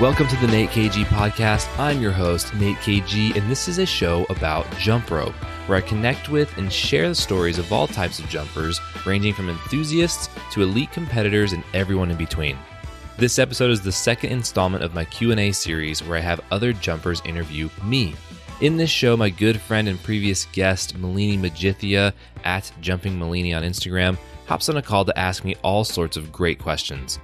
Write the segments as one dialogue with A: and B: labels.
A: Welcome to the Nate KG podcast. I'm your host, Nate KG, and this is a show about jump rope, where I connect with and share the stories of all types of jumpers, ranging from enthusiasts to elite competitors and everyone in between. This episode is the second installment of my Q&A series where I have other jumpers interview me. In this show, my good friend and previous guest, Malini Majithia, at Jumping Malini on Instagram, hops on a call to ask me all sorts of great questions.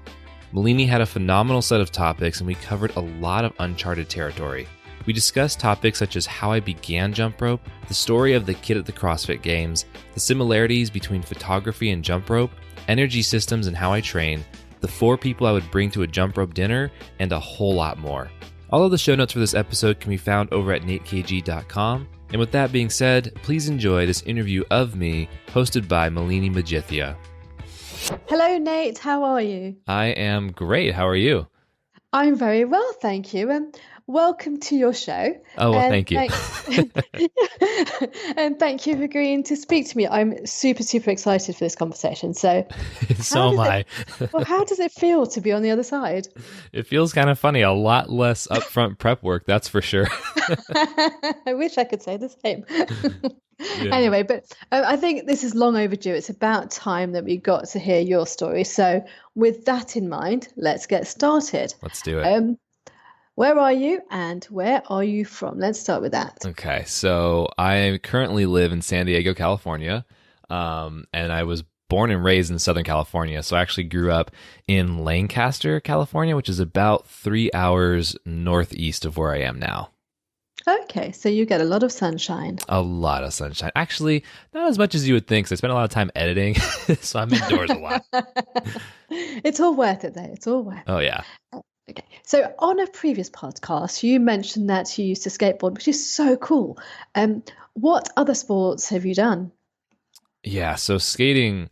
A: Malini had a phenomenal set of topics, and we covered a lot of uncharted territory. We discussed topics such as how I began jump rope, the story of the kid at the CrossFit Games, the similarities between photography and jump rope, energy systems and how I train, the 4 people I would bring to a jump rope dinner, and a whole lot more. All of the show notes for this episode can be found over at natekg.com. And with that being said, please enjoy this interview of me, hosted by Malini Majithia.
B: Hello, Nate. How are you?
A: I am great. How are you?
B: I'm very well, thank you. And welcome to your show.
A: Oh, well, thank you.
B: And thank you for agreeing to speak to me. I'm super, super excited for this conversation. So,
A: so am I.
B: Well, how does it feel to be on the other side?
A: It feels kind of funny. A lot less upfront prep work, that's for sure.
B: I wish I could say the same.
A: Yeah.
B: Anyway, but I think this is long overdue. It's about time that we got to hear your story. So with that in mind, let's get started.
A: Let's do it.
B: Where are you and where are you from? Let's start with that.
A: Okay, so I currently live in San Diego, California, and I was born and raised in Southern California. So I actually grew up in Lancaster, California, which is about 3 hours northeast of where I am now.
B: Okay, so you get a lot of sunshine.
A: A lot of sunshine. Actually, not as much as you would think, because I spend a lot of time editing, so I'm indoors a lot.
B: It's all worth it, though. It's all worth it.
A: Oh, yeah.
B: Okay, so on a previous podcast, you mentioned that you used to skateboard, which is so cool. What other sports have you done?
A: Yeah, so skating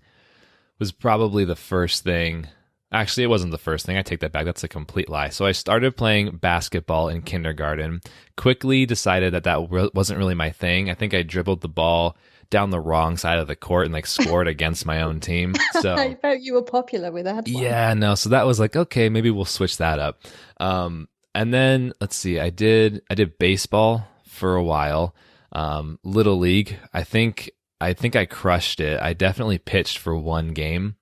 A: was probably the first thing. Actually, it wasn't the first thing. I take that back. That's a complete lie. So I started playing basketball in kindergarten, quickly decided that wasn't really my thing. I think I dribbled the ball down the wrong side of the court and scored against my own team. So
B: I felt you were popular with that one.
A: Yeah, no. So that was okay, maybe we'll switch that up. And then let's see, I did baseball for a while. Little league. I think I crushed it. I definitely pitched for one game.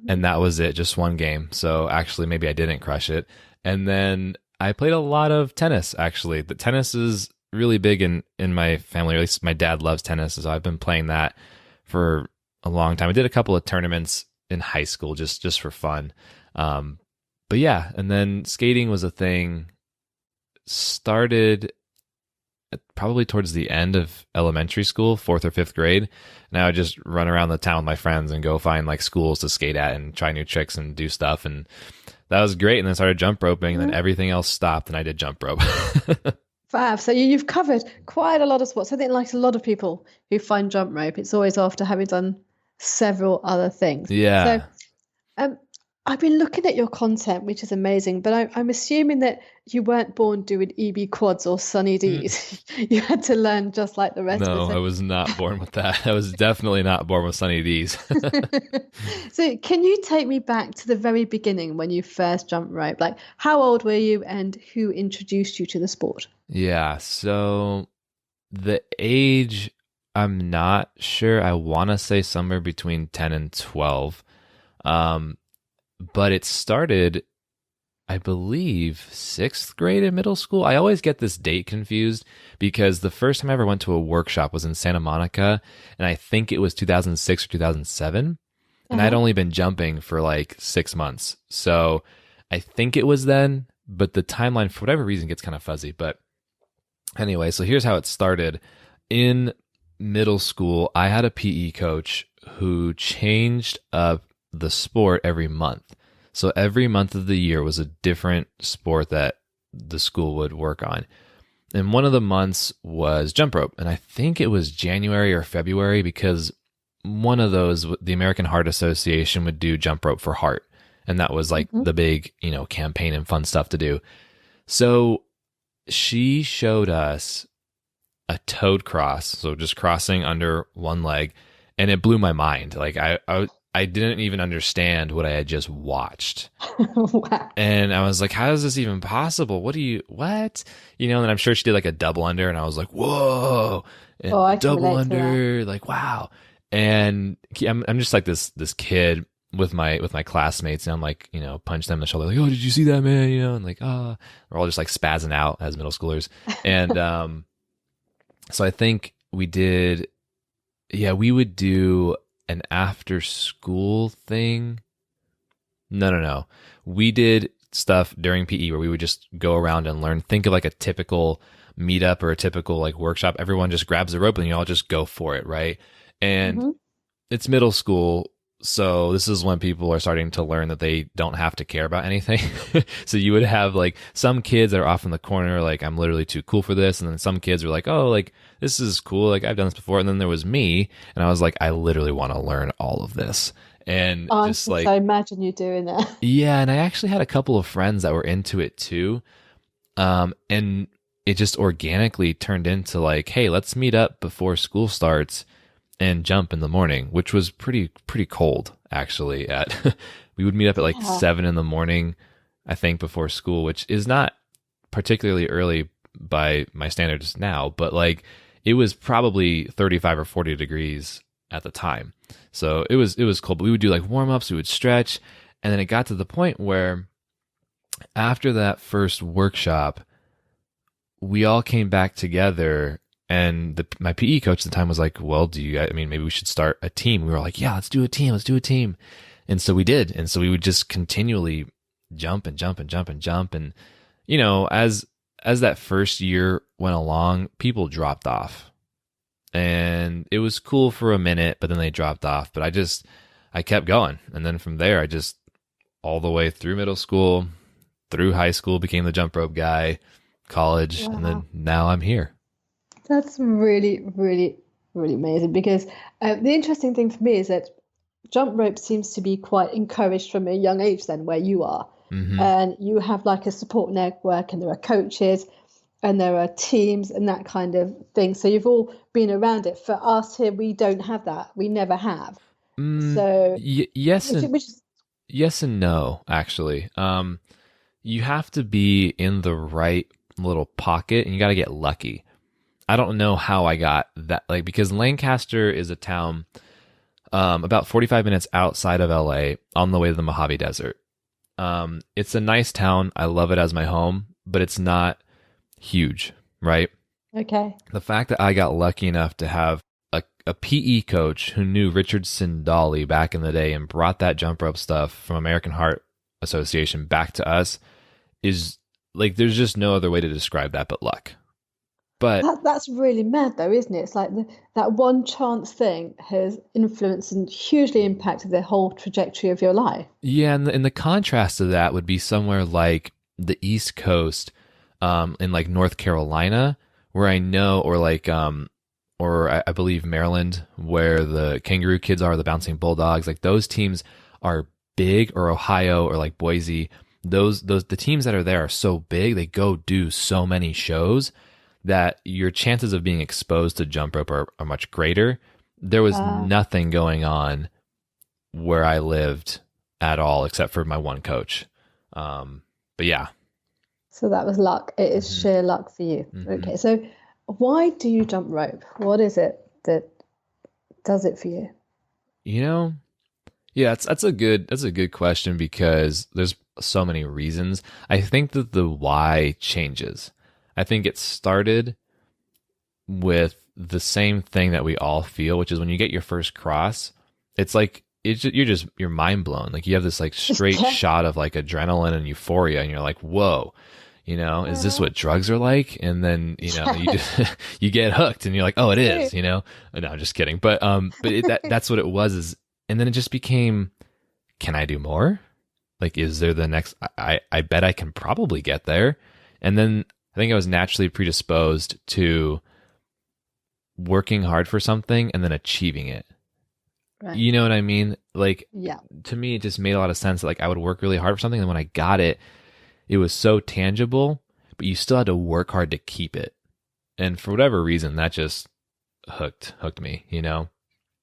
A: And that was it, just one game. So actually, maybe I didn't crush it. And then I played a lot of tennis, actually. The tennis is really big in my family, or at least my dad loves tennis. So I've been playing that for a long time. I did a couple of tournaments in high school just for fun. But yeah, and then skating was a thing. Started probably towards the end of elementary school, 4th or 5th grade. And I would just run around the town with my friends and go find schools to skate at and try new tricks and do stuff. And that was great. And then I started jump roping, and then everything else stopped and I did jump rope.
B: Fab. So you've covered quite a lot of sports. I think like a lot of people who find jump rope, it's always after having done several other things.
A: Yeah.
B: So I've been looking at your content, which is amazing, but I'm assuming that you weren't born doing EB quads or Sunny Ds. You had to learn just like the rest of us.
A: No, I was not born with that. I was definitely not born with Sunny Ds.
B: So can you take me back to the very beginning when you first jumped rope? How old were you and who introduced you to the sport?
A: Yeah, so the age, I'm not sure. I want to say somewhere between 10 and 12. But it started, I believe, 6th grade in middle school. I always get this date confused because the first time I ever went to a workshop was in Santa Monica, and I think it was 2006 or 2007. And I'd only been jumping for 6 months. So I think it was then, but the timeline, for whatever reason, gets kind of fuzzy. But anyway, so here's how it started. In middle school, I had a PE coach who changed up the sport every month. So every month of the year was a different sport that the school would work on. And one of the months was jump rope. And I think it was January or February, because one of those, the American Heart Association would do jump rope for heart. And that was the big, campaign and fun stuff to do. So she showed us a toed cross. So just crossing under one leg. And it blew my mind. I didn't even understand what I had just watched.
B: Wow.
A: And I was like, how is this even possible? What? And I'm sure she did like a double under, and I was like, whoa, and
B: Oh, I can
A: double
B: relate to that.
A: under, like, wow. And I'm just like this kid with my classmates, and I'm like, punch them in the shoulder, like, oh, did you see that, man? And like, we're all just like spazzing out as middle schoolers. And so I think we would do an after school thing. No. We did stuff during PE where we would just go around and learn. Think of like a typical meetup or a typical like workshop. Everyone just grabs a rope and you all just go for it, right? And
B: Hmm.
A: it's middle school, so this is when people are starting to learn that they don't have to care about anything. So you would have like some kids that are off in the corner, like, I'm literally too cool for this. And then some kids are like, oh, like, this is cool. Like, I've done this before. And then there was me, and I was like, I literally want to learn all of this. And
B: I
A: just
B: can
A: like,
B: so imagine you doing that.
A: yeah. And I actually had a couple of friends that were into it too. And it just organically turned into like, hey, let's meet up before school starts and jump in the morning, which was pretty cold actually. We would meet up at like
B: Yeah.
A: 7 in the morning, I think, before school, which is not particularly early by my standards now, but like it was probably 35 or 40 degrees at the time. So it was cold, but we would do like warm-ups, we would stretch, and then it got to the point where after that first workshop, we all came back together, and my PE coach at the time was like, well, maybe we should start a team. We were like, yeah, let's do a team. And so we did. And so we would just continually jump and jump and jump and jump. And, as that first year went along, people dropped off, and it was cool for a minute, but then they dropped off. But I kept going. And then from there, I just all the way through middle school, through high school, became the jump rope guy, college, and
B: Wow.
A: then now I'm here.
B: That's really, really, really amazing because the interesting thing for me is that jump rope seems to be quite encouraged from a young age then where you are.
A: Hmm.
B: And you have like a support network and there are coaches and there are teams and that kind of thing. So you've all been around it. For us here, we don't have that. We never have. So
A: Yes
B: which,
A: and
B: which is
A: yes and no, actually. You have to be in the right little pocket, and you got to get lucky. I don't know how I got that, like, because Lancaster is a town about 45 minutes outside of LA on the way to the Mojave Desert. It's a nice town. I love it as my home, but it's not huge, right?
B: okay.
A: The fact that I got lucky enough to have a PE coach who knew Richard Sindali back in the day and brought that jump rope stuff from American Heart Association back to us is like, there's just no other way to describe that but luck. But
B: That's really mad though, isn't it? It's like that one chance thing has influenced and hugely impacted the whole trajectory of your life.
A: yeah, and the contrast to that would be somewhere like the East Coast, in like North Carolina, where I know, or like or I believe Maryland, where the Kangaroo Kids are, the Bouncing Bulldogs. Like, those teams are big, or Ohio, or like Boise. The teams that are there are so big, they go do so many shows that your chances of being exposed to jump rope are much greater. There was
B: Uh,
A: nothing going on where I lived at all, except for my one coach. But yeah.
B: so that was luck. It is
A: Hmm.
B: sheer luck for you.
A: Hmm.
B: Okay, so why do you jump rope? What is it that does it for you?
A: You know, yeah, that's a good question, because there's so many reasons. I think that the why changes. I think it started with the same thing that we all feel, which is when you get your first cross, it's like you're mind blown. Like, you have this like straight
B: Yeah.
A: shot of like adrenaline and euphoria, and you're like, whoa, is this what drugs are like? And then you just you get hooked, and you're like, oh, it
B: True.
A: is. No, I'm just kidding. That's what it was. And then it just became, can I do more? Like, is there the next? I bet I can probably get there. And then I think I was naturally predisposed to working hard for something and then achieving it.
B: Right.
A: You know what I mean? Like,
B: Yeah.
A: to me, it just made a lot of sense that, like, I would work really hard for something, and when I got it, it was so tangible, but you still had to work hard to keep it. And for whatever reason, that just hooked me.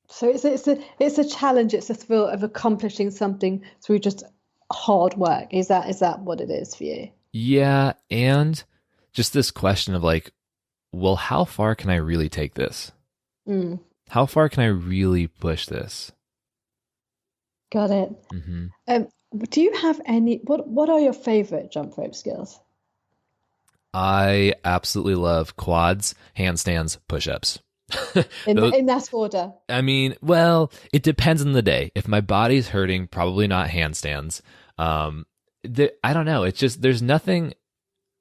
B: So it's a challenge. It's a thrill of accomplishing something through just hard work. Is that what it is for you?
A: Yeah, and just this question of like, well, how far can I really take this?
B: Mm,
A: How far can I really push this?
B: got it.
A: Hmm.
B: Um, do you have any? What are your favorite jump rope skills?
A: I absolutely love quads, handstands, push-ups.
B: In
A: Those,
B: in that order.
A: I mean, well, it depends on the day. If my body's hurting, probably not handstands. Um, I don't know. It's just there's nothing.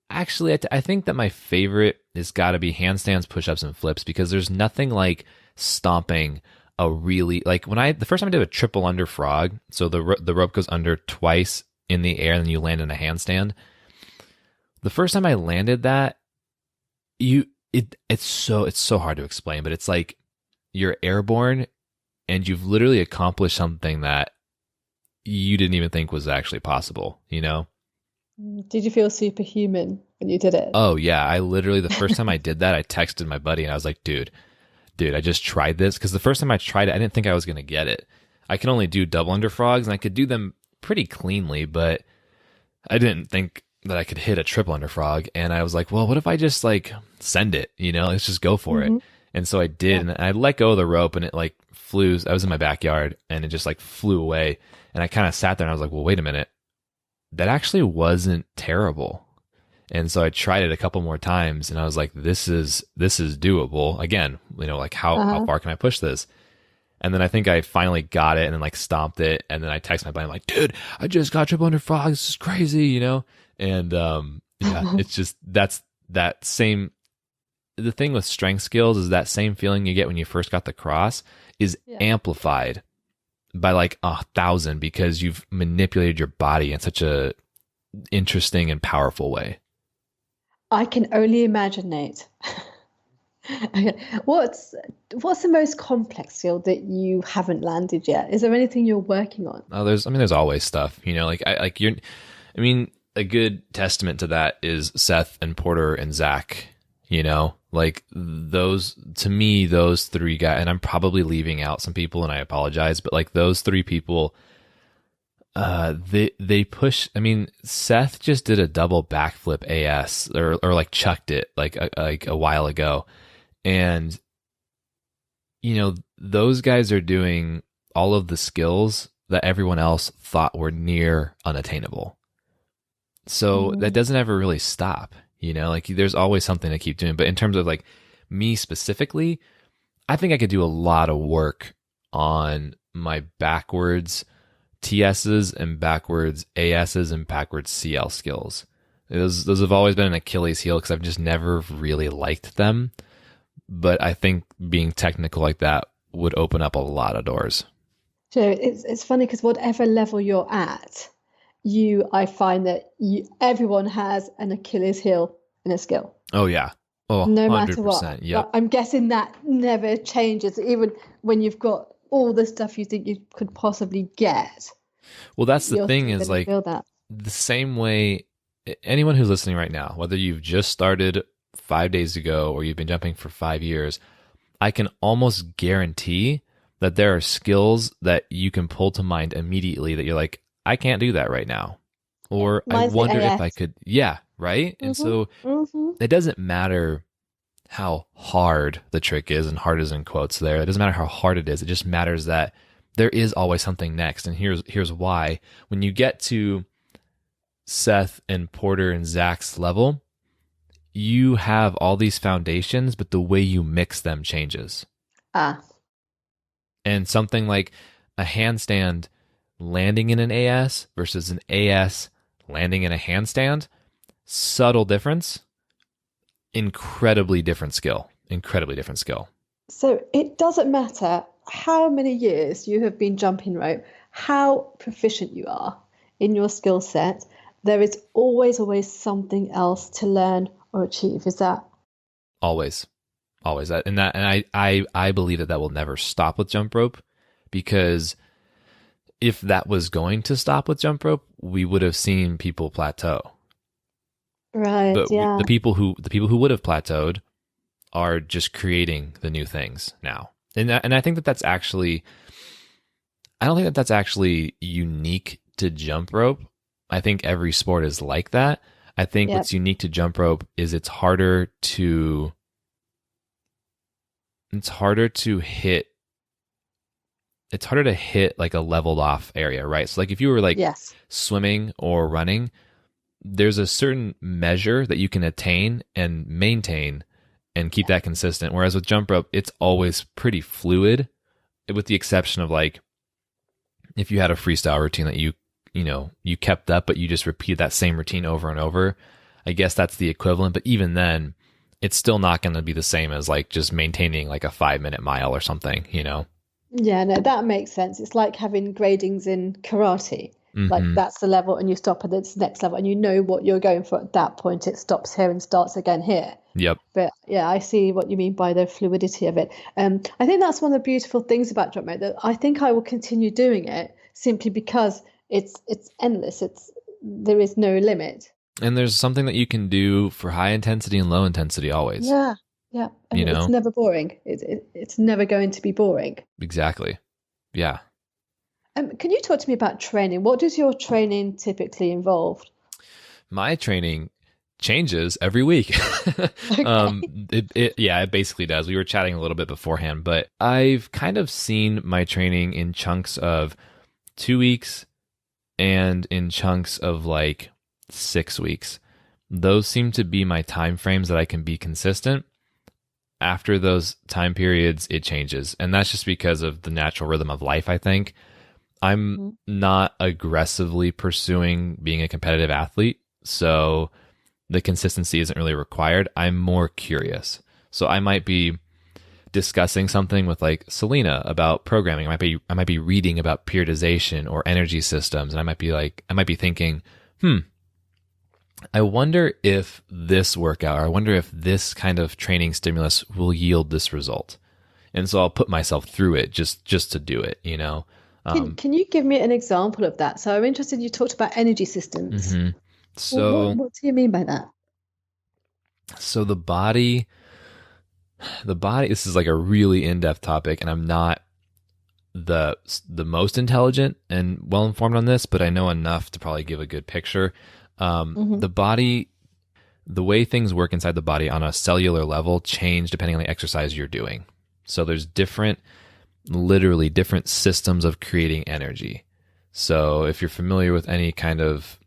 A: Actually, I think that my favorite has got to be handstands, push-ups, and flips because there's nothing like stomping a really like when the first time I did a triple under frog. So the rope goes under twice in the air, and then you land in a handstand. The first time I landed that, it's so hard to explain, but it's like you're airborne and you've literally accomplished something that you didn't even think was actually possible, you know?
B: Did you feel superhuman when you did it?
A: Oh yeah, I literally the first time I did that, I texted my buddy and I was like, dude, I just tried this because the first time I tried it, I didn't think I was going to get it. I can only do double under frogs and I could do them pretty cleanly, but I didn't think that I could hit a triple under frog. And I was like, well, what if I just like send it, let's just go for it.
B: Hmm.
A: And so I did, and I let go of the rope and it like flew. I was in my backyard and it just like flew away. And I kind of sat there and I was like, well, wait a minute. That actually wasn't terrible. And so I tried it a couple more times and I was like, this is doable. Again, like how far can I push this? And then I think I finally got it and then like stomped it. And then I texted my buddy, I'm like, dude, I just got triple under frog. This is crazy, And yeah, it's just that same. The thing with strength skills is that same feeling you get when you first got the cross is amplified by like 1,000 because you've manipulated your body in such a interesting and powerful way.
B: I can only imagine, Nate. Okay. What's the most complex skill that you haven't landed yet? Is there anything you're working on?
A: Oh, there's always stuff, a good testament to that is Seth and Porter and Zach, like to me, those three guys, and I'm probably leaving out some people and I apologize, but like those three people, they push. I mean, Seth just did a double backflip AS or like chucked it like a while ago. And, those guys are doing all of the skills that everyone else thought were near unattainable. So that doesn't ever really stop, like there's always something to keep doing. But in terms of like me specifically, I think I could do a lot of work on my backwards TSs and backwards ASs and backwards CL skills. Those have always been an Achilles heel because I've just never really liked them. But I think being technical like that would open up a lot of doors.
B: So it's funny because whatever level you're at, I find that everyone has an Achilles heel in a skill.
A: Oh yeah. Oh,
B: no
A: 100%.
B: matter what.
A: Yep.
B: I'm guessing that never changes, even when you've got all the stuff you think you could possibly get.
A: Well, that's the thing is like
B: feel that.
A: the same way anyone who's listening right now, whether you've just started 5 days ago or you've been jumping for 5 years, I can almost guarantee that there are skills that you can pull to mind immediately that you're like, I can't do that right now. Or I wonder if I could. Yeah, right? And so it doesn't matter how hard the trick is, and hard is in quotes there. It doesn't matter how hard it is. It just matters that there is always something next. And here's why. When you get to Seth and Porter and Zach's level, you have all these foundations, but the way you mix them changes. And something like a handstand landing in an AS versus an AS landing in a handstand, subtle difference, incredibly different skill.
B: So it doesn't matter how many years you have been jumping rope, how proficient you are in your skill set, there is always something else to learn or achieve. Is that?
A: Always. And I believe that will never stop with jump rope, because if that was going to stop with jump rope, we would have seen people plateau.
B: Right.
A: But
B: yeah.
A: the people who would have plateaued are just creating the new things now. And I think that that's actually, I don't think that that's actually unique to jump rope. I think every sport is like that. I think
B: Yep.
A: what's unique to jump rope is it's harder to hit, it's harder to hit like a leveled off area, right? So like if you were like
B: Yes.
A: swimming or running, there's a certain measure that you can attain and maintain and keep that consistent. Whereas with jump rope, it's always pretty fluid, with the exception of like if you had a freestyle routine that you kept up, but you just repeat that same routine over and over. I guess that's the equivalent, but even then, it's still not going to be the same as like just maintaining like a 5-minute mile or something, you know?
B: Yeah, no, that makes sense. It's like having gradings in karate. Like
A: Mm-hmm.
B: that's the level and you stop at this next level and you know what you're going for at that point. It stops here and starts again here.
A: Yep.
B: But yeah, I see what you mean by the fluidity of it. I think that's one of the beautiful things about jump rope, that I think I will continue doing it simply because it's endless. There is no limit.
A: And there's something that you can do for high intensity and low intensity always.
B: Yeah, yeah. And
A: You
B: it's
A: know?
B: never boring. It's never going to be boring.
A: Exactly. Yeah.
B: Can you talk to me about training? What does your training typically involve?
A: My training changes every week.
B: Okay.
A: It basically does. We were chatting a little bit beforehand, but I've kind of seen my training in chunks of 2 weeks and in chunks of like 6 weeks. Those seem to be my time frames that I can be consistent. After those time periods, it changes. And that's just because of the natural rhythm of life, I think. I'm not aggressively pursuing being a competitive athlete, so the consistency isn't really required. I'm more curious. So I might be discussing something with like Selena about programming. I might be reading about periodization or energy systems, and I might be thinking, I wonder if this workout, or I wonder if this kind of training stimulus will yield this result. And so I'll put myself through it just to do it, you know.
B: Can you give me an example of that? So I'm interested, you talked about energy systems.
A: Mhm. So
B: What do you mean by that?
A: so the body, this is like a really in-depth topic, and I'm not the most intelligent and well informed on this, but I know enough to probably give a good picture. The body, the way things work inside the body on a cellular level change depending on the exercise you're doing. So there's literally different systems of creating energy. So if you're familiar with any kind of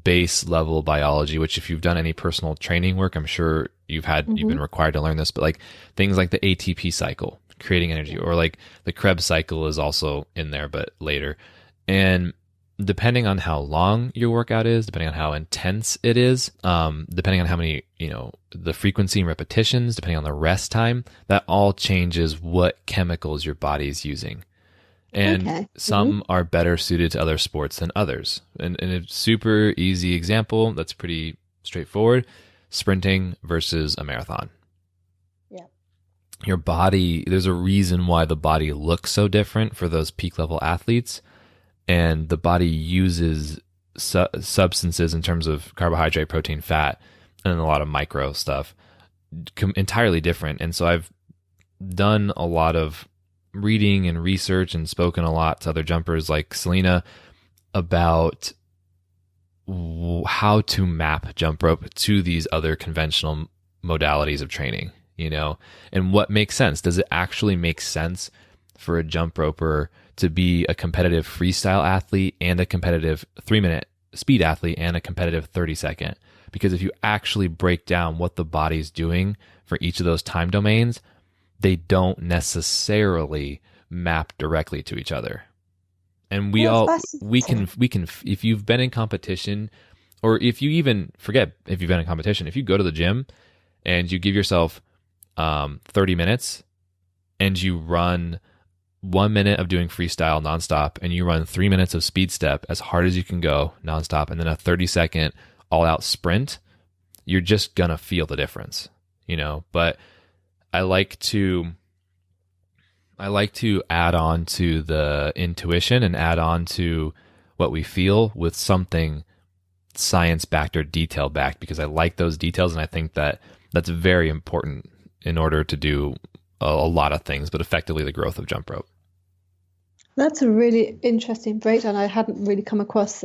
A: base level biology, which if you've done any personal training work, I'm sure you've been required to learn this, but like things like the ATP cycle, creating energy, or like the Krebs cycle is also in there, but later. And depending on how long your workout is, depending on how intense it is, depending on how many, the frequency and repetitions, depending on the rest time, that all changes what chemicals your body is using. And some are better suited to other sports than others. And a super easy example that's pretty straightforward, sprinting versus a marathon.
B: Yeah.
A: Your body, there's a reason why the body looks so different for those peak level athletes. And the body uses substances in terms of carbohydrate, protein, fat, and a lot of micro stuff entirely different. And so I've done a lot of reading and research and spoken a lot to other jumpers like Selena about how to map jump rope to these other conventional modalities of training, and what makes sense. Does it actually make sense for a jump roper to be a competitive freestyle athlete and a competitive 3-minute speed athlete and a competitive 30-second? Because if you actually break down what the body's doing for each of those time domains, they don't necessarily map directly to each other. And we can, if you've been in competition, or if you even forget if you've been in competition, if you go to the gym and you give yourself 30 minutes and you run 1 minute of doing freestyle nonstop, and you run 3 minutes of speed step as hard as you can go nonstop, and then a 30-second all out sprint, you're just gonna feel the difference, but I like to add on to the intuition and add on to what we feel with something science backed or detail backed, because I like those details, and I think that that's very important in order to do a lot of things, but effectively the growth of jump rope.
B: That's a really interesting breakdown. I hadn't really come across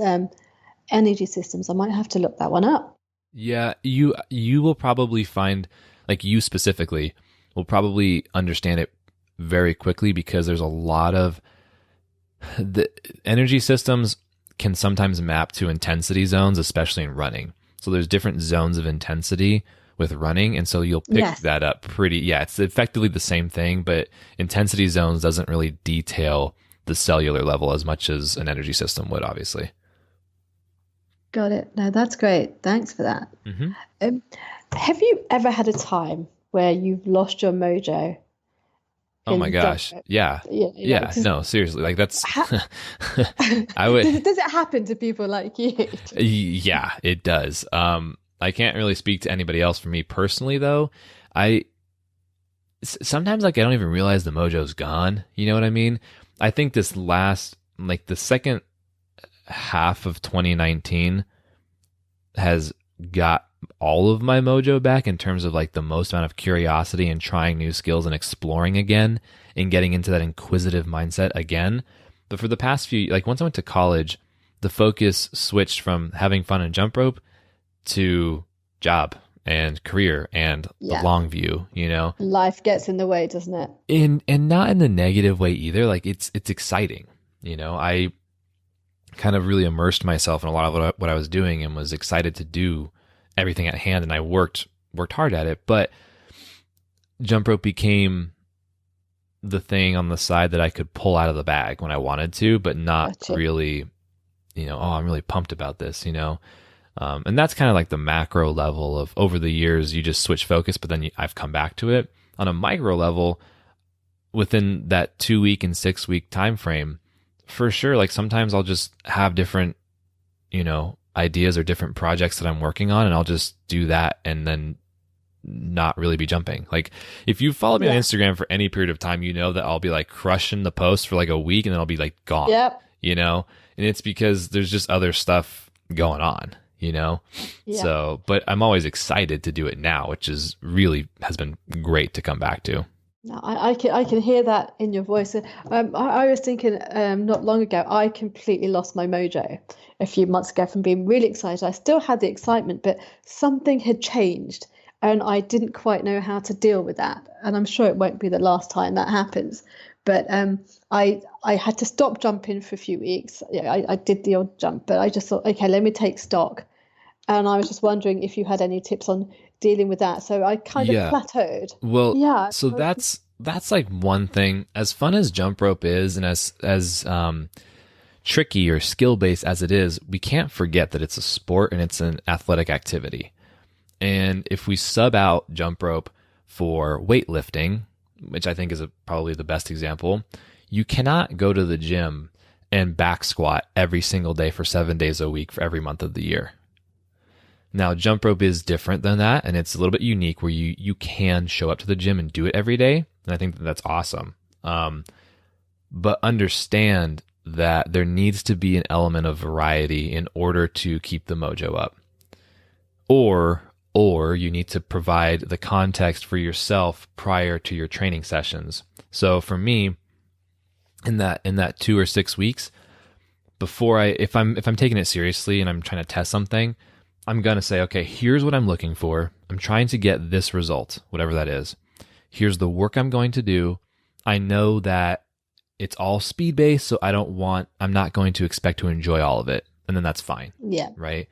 B: energy systems. I might have to look that one up.
A: Yeah, you will probably find, like you specifically, will probably understand it very quickly, because there's a lot of the energy systems can sometimes map to intensity zones, especially in running. So there's different zones of intensity with running, and so you'll pick that up it's effectively the same thing, but intensity zones doesn't really detail the cellular level as much as an energy system would, obviously.
B: Got it. No, that's great. Thanks for that.
A: Mm-hmm.
B: Have you ever had a time where you've lost your mojo?
A: Oh my gosh. Yeah. No, seriously. Like that's, I would.
B: Does it happen to people like you?
A: Yeah, it does. I can't really speak to anybody else. For me personally, though, sometimes like I don't even realize the mojo's gone. You know what I mean? I think this last, like the second half of 2019 has got all of my mojo back in terms of like the most amount of curiosity and trying new skills and exploring again and getting into that inquisitive mindset again. But for the past few, like once I went to college, the focus switched from having fun in jump rope to job and career and the long view, you know.
B: Life gets in the way, doesn't it?
A: And not in the negative way either. Like it's exciting, you know. I kind of really immersed myself in a lot of what I was doing and was excited to do everything at hand, and I worked hard at it. But jump rope became the thing on the side that I could pull out of the bag when I wanted to, but not really, you know, oh, I'm really pumped about this, you know. And that's kind of like the macro level of over the years, you just switch focus, but then I've come back to it. On a micro level, within that 2-week and 6-week time frame, for sure, like sometimes I'll just have different, you know, ideas or different projects that I'm working on, and I'll just do that and then not really be jumping. Like if you follow me on Instagram for any period of time, you know that I'll be like crushing the post for like a week and then I'll be like gone, you know, and it's because there's just other stuff going on, you know? So, but I'm always excited to do it now, which is really has been great to come back to.
B: No, I can hear that in your voice. I was thinking not long ago, I completely lost my mojo a few months ago from being really excited. I still had the excitement, but something had changed and I didn't quite know how to deal with that. And I'm sure it won't be the last time that happens. But I had to stop jumping for a few weeks. I did the odd jump, but I just thought, okay, let me take stock. And I was just wondering if you had any tips on dealing with that. So I kind of plateaued.
A: Well, so that's like one thing. As fun as jump rope is, and as tricky or skill based as it is, we can't forget that it's a sport and it's an athletic activity. And if we sub out jump rope for weightlifting, which I think is probably the best example, you cannot go to the gym and back squat every single day for 7 days a week for every month of the year. Now, jump rope is different than that, and it's a little bit unique where you can show up to the gym and do it every day, and I think that's awesome. But understand that there needs to be an element of variety in order to keep the mojo up. Or you need to provide the context for yourself prior to your training sessions. So for me, in that 2 or 6 weeks, before if I'm taking it seriously and I'm trying to test something, I'm going to say, okay, here's what I'm looking for. I'm trying to get this result, whatever that is. Here's the work I'm going to do. I know that it's all speed-based, so I'm not going to expect to enjoy all of it. And then that's fine.
B: Yeah.
A: Right?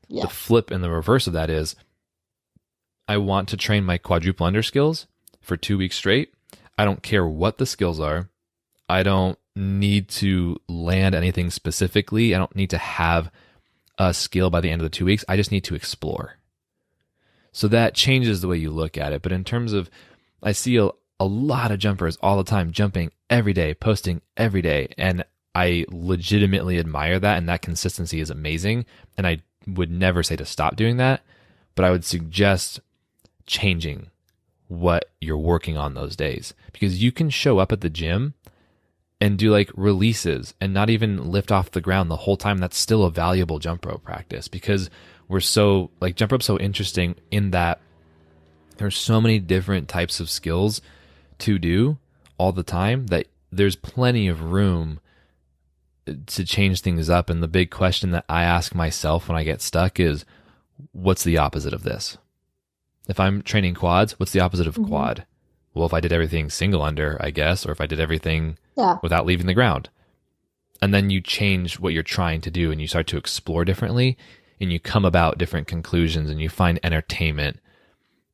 A: Yeah. The flip and the reverse of that is I want to train my quadruple under skills for 2 weeks straight. I don't care what the skills are. I don't need to land anything specifically. I don't need to have a skill by the end of the 2 weeks. I just need to explore. So that changes the way you look at it. But in terms of, I see a lot of jumpers all the time jumping every day, posting every day. And I legitimately admire that. And that consistency is amazing. And I would never say to stop doing that. But I would suggest changing what you're working on those days. Because you can show up at the gym and do like releases and not even lift off the ground the whole time. That's still a valuable jump rope practice, because we're so like jump rope's so interesting in that there's so many different types of skills to do all the time that there's plenty of room to change things up. And the big question that I ask myself when I get stuck is, what's the opposite of this? If I'm training quads, what's the opposite of quad? Well, if I did everything single under, I guess, or if I did everything without leaving the ground. And then you change what you're trying to do and you start to explore differently and you come about different conclusions and you find entertainment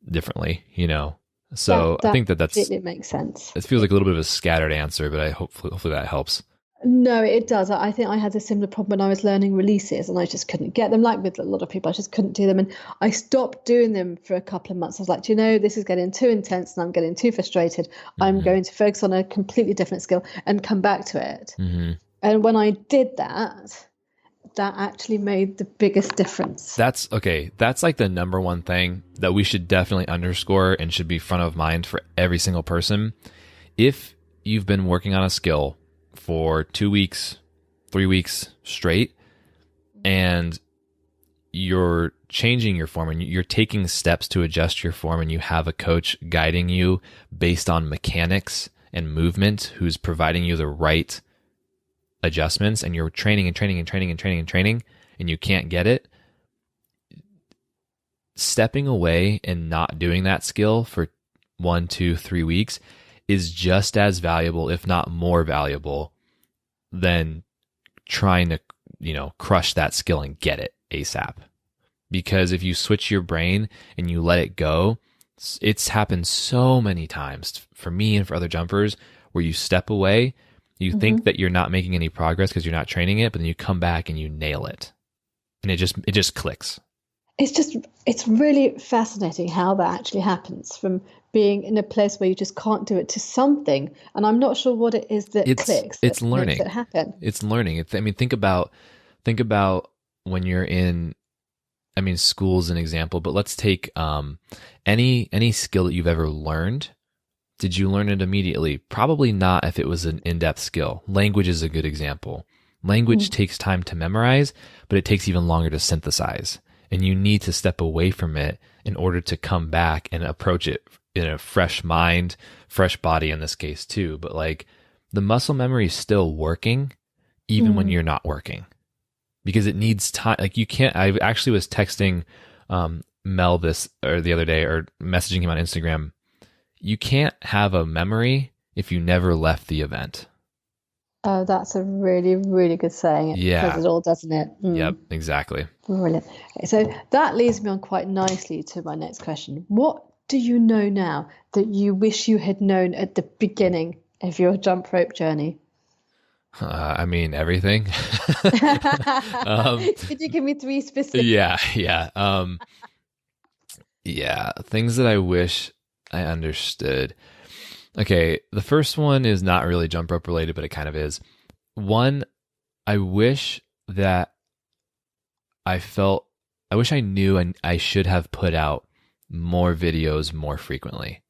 A: differently, you know? So I think that's
B: it makes sense.
A: It feels like a little bit of a scattered answer, but hopefully that helps.
B: No, it does. I think I had a similar problem when I was learning releases and I just couldn't get them. Like with a lot of people, I just couldn't do them. And I stopped doing them for a couple of months. I was like, do you know, this is getting too intense and I'm getting too frustrated. I'm going to focus on a completely different skill and come back to it. And when I did that, that actually made the biggest difference.
A: That's okay. That's like the number one thing that we should definitely underscore and should be front of mind for every single person. If you've been working on a skill for 2 weeks, 3 weeks straight, and you're changing your form and you're taking steps to adjust your form and you have a coach guiding you based on mechanics and movement who's providing you the right adjustments, and you're training and you can't get it, stepping away and not doing that skill for 1, 2, 3 weeks is just as valuable, if not more valuable, than trying to, crush that skill and get it ASAP. Because if you switch your brain and you let it go, it's happened so many times for me and for other jumpers where you step away, you think that you're not making any progress because you're not training it, but then you come back and you nail it. And it just clicks.
B: It's really fascinating how that actually happens, from being in a place where you just can't do it to something. And I'm not sure what it is that clicks.
A: It's learning.
B: Makes it happen.
A: It's learning. Think about when you're in, school's an example, but let's take any skill that you've ever learned. Did you learn it immediately? Probably not if it was an in-depth skill. Language is a good example. Language takes time to memorize, but it takes even longer to synthesize. And you need to step away from it in order to come back and approach it in a fresh mind, fresh body in this case too. But like the muscle memory is still working even when you're not working, because it needs time. Like you can't, I actually was texting Mel the other day, or messaging him on Instagram. You can't have a memory if you never left the event.
B: Oh, that's a really, really good saying. It says it all, doesn't it?
A: Yep, exactly.
B: Brilliant. Okay, so that leads me on quite nicely to my next question. What do you know now that you wish you had known at the beginning of your jump rope journey?
A: Everything.
B: Could you give me 3 specific?
A: Yeah. Things that I wish I understood. Okay, the first one is not really jump rope related, but it kind of is. One, I wish that I knew and I should have put out more videos more frequently,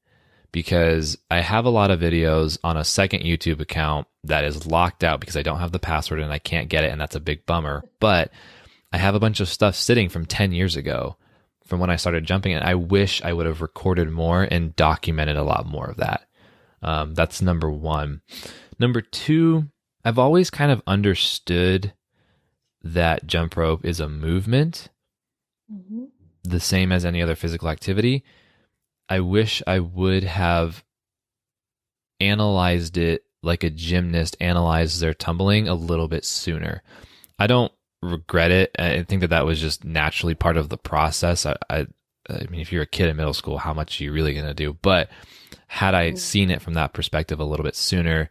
A: because I have a lot of videos on a second YouTube account that is locked out because I don't have the password and I can't get it, and that's a big bummer. But I have a bunch of stuff sitting from 10 years ago from when I started jumping, and I wish I would have recorded more and documented a lot more of that. That's number one. Number two, I've always kind of understood that jump rope is a movement, the same as any other physical activity. I wish I would have analyzed it like a gymnast analyzes their tumbling a little bit sooner. I don't regret it. I think that was just naturally part of the process. I mean, if you're a kid in middle school, how much are you really going to do? But had I seen it from that perspective a little bit sooner,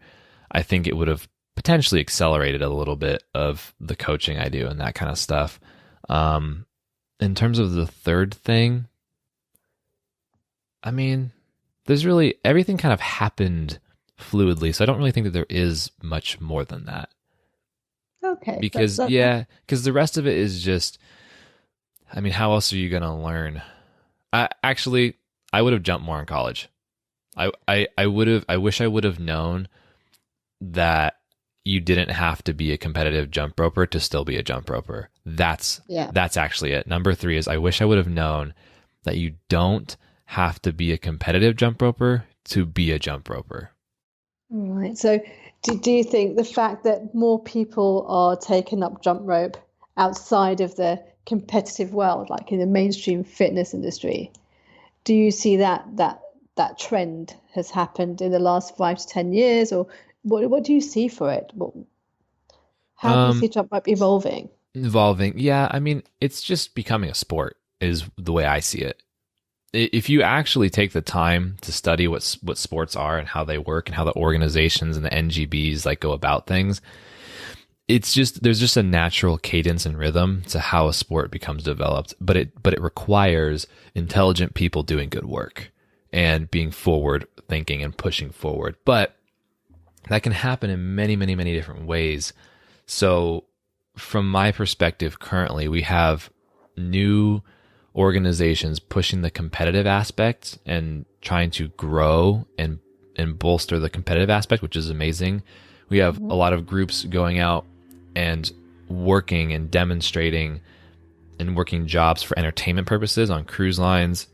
A: I think it would have potentially accelerated a little bit of the coaching I do and that kind of stuff. In terms of the third thing, there's really, everything kind of happened fluidly. So I don't really think that there is much more than that.
B: Okay.
A: Because the rest of it is just, how else are you going to learn? I would have jumped more in college. I wish I would have known that you didn't have to be a competitive jump roper to still be a jump roper. That's actually it. Number 3 is I wish I would have known that you don't have to be a competitive jump roper to be a jump roper.
B: All right. So do you think the fact that more people are taking up jump rope outside of the competitive world, like in the mainstream fitness industry, do you see that trend has happened in the last 5 to 10 years, or what do you see for it? How do you see jump rope evolving?
A: Evolving, yeah. I mean, it's just becoming a sport is the way I see it. If you actually take the time to study what sports are and how they work and how the organizations and the NGBs like go about things, it's just there's just a natural cadence and rhythm to how a sport becomes developed. But it requires intelligent people doing good work and being forward thinking and pushing forward. But that can happen in many, many, many different ways. So from my perspective, currently we have new organizations pushing the competitive aspect and trying to grow and bolster the competitive aspect, which is amazing. We have a lot of groups going out and working and demonstrating and working jobs for entertainment purposes on cruise lines,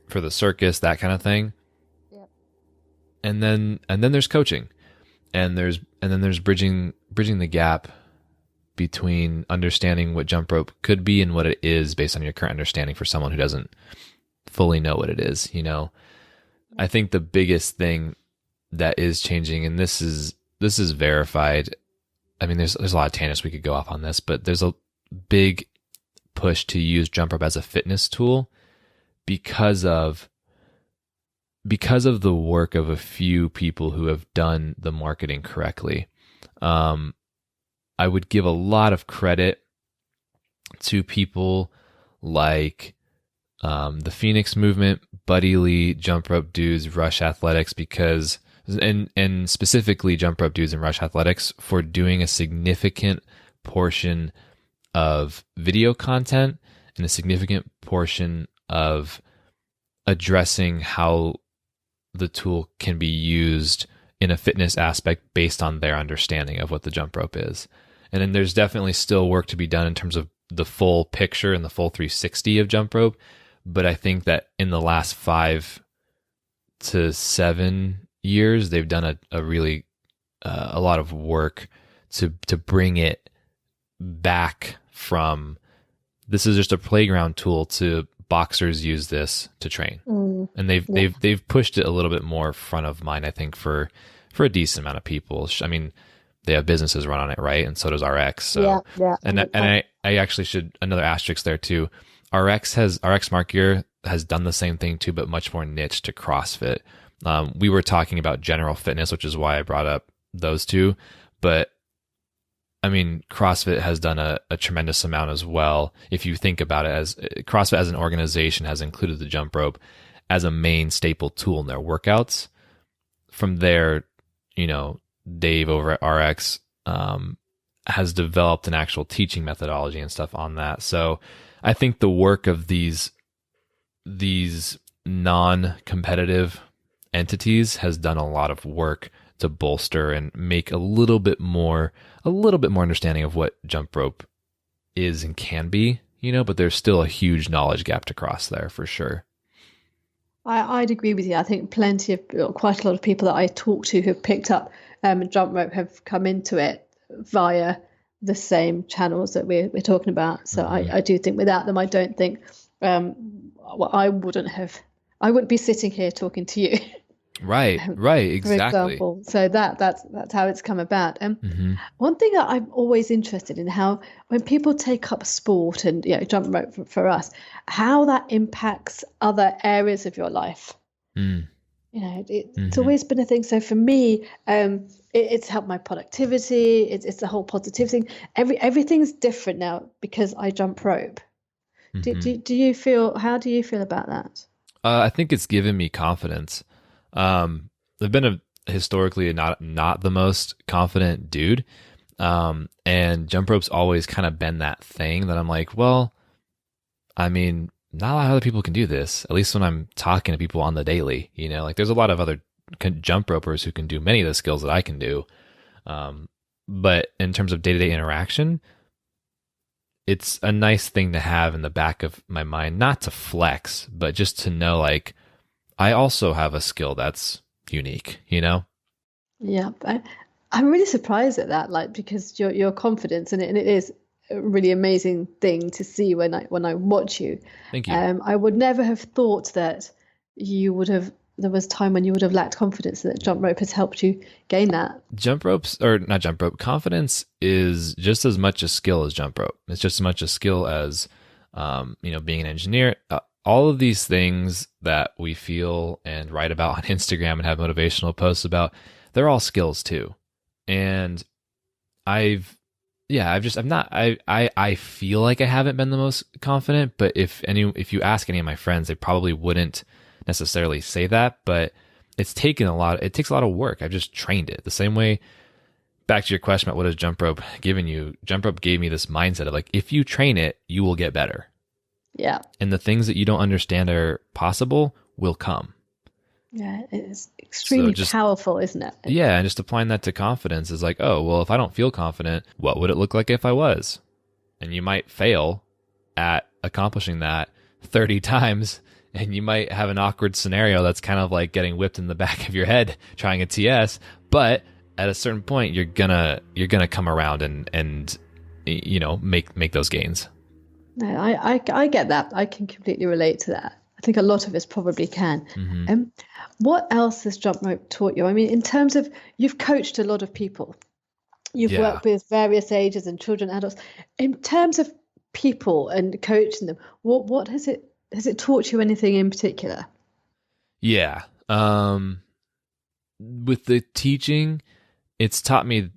A: for the circus, that kind of thing.
B: Yep.
A: And then there's coaching, and then there's bridging the gap between understanding what jump rope could be and what it is based on your current understanding for someone who doesn't fully know what it is. I think the biggest thing that is changing, and this is verified. I mean, there's a lot of tangents we could go off on this, but there's a big push to use jump rope as a fitness tool because of the work of a few people who have done the marketing correctly. I would give a lot of credit to people like the Phoenix Movement, Buddy Lee, Jump Rope Dudes, Rush Athletics, and specifically Jump Rope Dudes and Rush Athletics for doing a significant portion of video content and a significant portion of addressing how the tool can be used in a fitness aspect based on their understanding of what the jump rope is. And then there's definitely still work to be done in terms of the full picture and the full 360 of jump rope. But I think that in the last 5 to 7 years, they've done a really a lot of work to bring it back from this is just a playground tool to boxers use this to train. And they've pushed it a little bit more front of mind, I think, for a decent amount of people. I mean, they have businesses run on it, right? And so does RX. So
B: yeah.
A: And I actually should, another asterisk there too. RX Smart Gear has done the same thing too, but much more niche to CrossFit. We were talking about general fitness, which is why I brought up those two. But I mean, CrossFit has done a tremendous amount as well. If you think about it, as CrossFit as an organization has included the jump rope as a main staple tool in their workouts. From there, Dave over at RX has developed an actual teaching methodology and stuff on that. So I think the work of these non-competitive entities has done a lot of work to bolster and make a little bit more understanding of what jump rope is and can be, but there's still a huge knowledge gap to cross there for sure.
B: I'd agree with you. I think quite a lot of people that I talk to who've picked up jump rope have come into it via the same channels that we're talking about. So I do think without them, I don't think I wouldn't be sitting here talking to you.
A: Right, exactly.
B: For example. So that's how it's come about. One thing that I'm always interested in, how when people take up sport and jump rope for us, how that impacts other areas of your life. It's always been a thing. So for me, it's helped my productivity. It's the whole positive thing. Everything's different now because I jump rope. Do you feel? How do you feel about that?
A: I think it's given me confidence. I've been historically not the most confident dude. And jump rope's always kind of been that thing that I'm like, well, I mean, not a lot of other people can do this, at least when I'm talking to people on the daily, like there's a lot of other jump ropers who can do many of the skills that I can do. But in terms of day-to-day interaction, it's a nice thing to have in the back of my mind, not to flex, but just to know like, I also have a skill that's unique, you know?
B: Yeah, I'm really surprised at that, like because your confidence in it, and it is a really amazing thing to see when I watch you.
A: Thank you.
B: I would never have thought that you would have. There was time when you would have lacked confidence, and that jump rope has helped you gain that.
A: Jump ropes, or not jump rope, confidence is just as much a skill as jump rope. It's just as much a skill as, being an engineer. All of these things that we feel and write about on Instagram and have motivational posts about, they're all skills too. And I feel like I haven't been the most confident, but if you ask any of my friends, they probably wouldn't necessarily say that, but it takes a lot of work. I've just trained it the same way. Back to your question about what has jump rope given you, jump rope gave me this mindset of like, if you train it, you will get better.
B: Yeah.
A: And the things that you don't understand are possible will come.
B: Yeah, it's extremely powerful, isn't it?
A: Yeah, and just applying that to confidence is like, oh, well, if I don't feel confident, what would it look like if I was? And you might fail at accomplishing that 30 times, and you might have an awkward scenario that's kind of like getting whipped in the back of your head trying a TS, but at a certain point, you're gonna come around and make those gains.
B: No, I get that. I can completely relate to that. I think a lot of us probably can.
A: Mm-hmm.
B: What else has jump rope taught you? I mean, in terms of, you've coached a lot of people. You've worked with various ages and children, adults. In terms of people and coaching them, what has it taught you anything in particular?
A: Yeah. With the teaching, it's taught me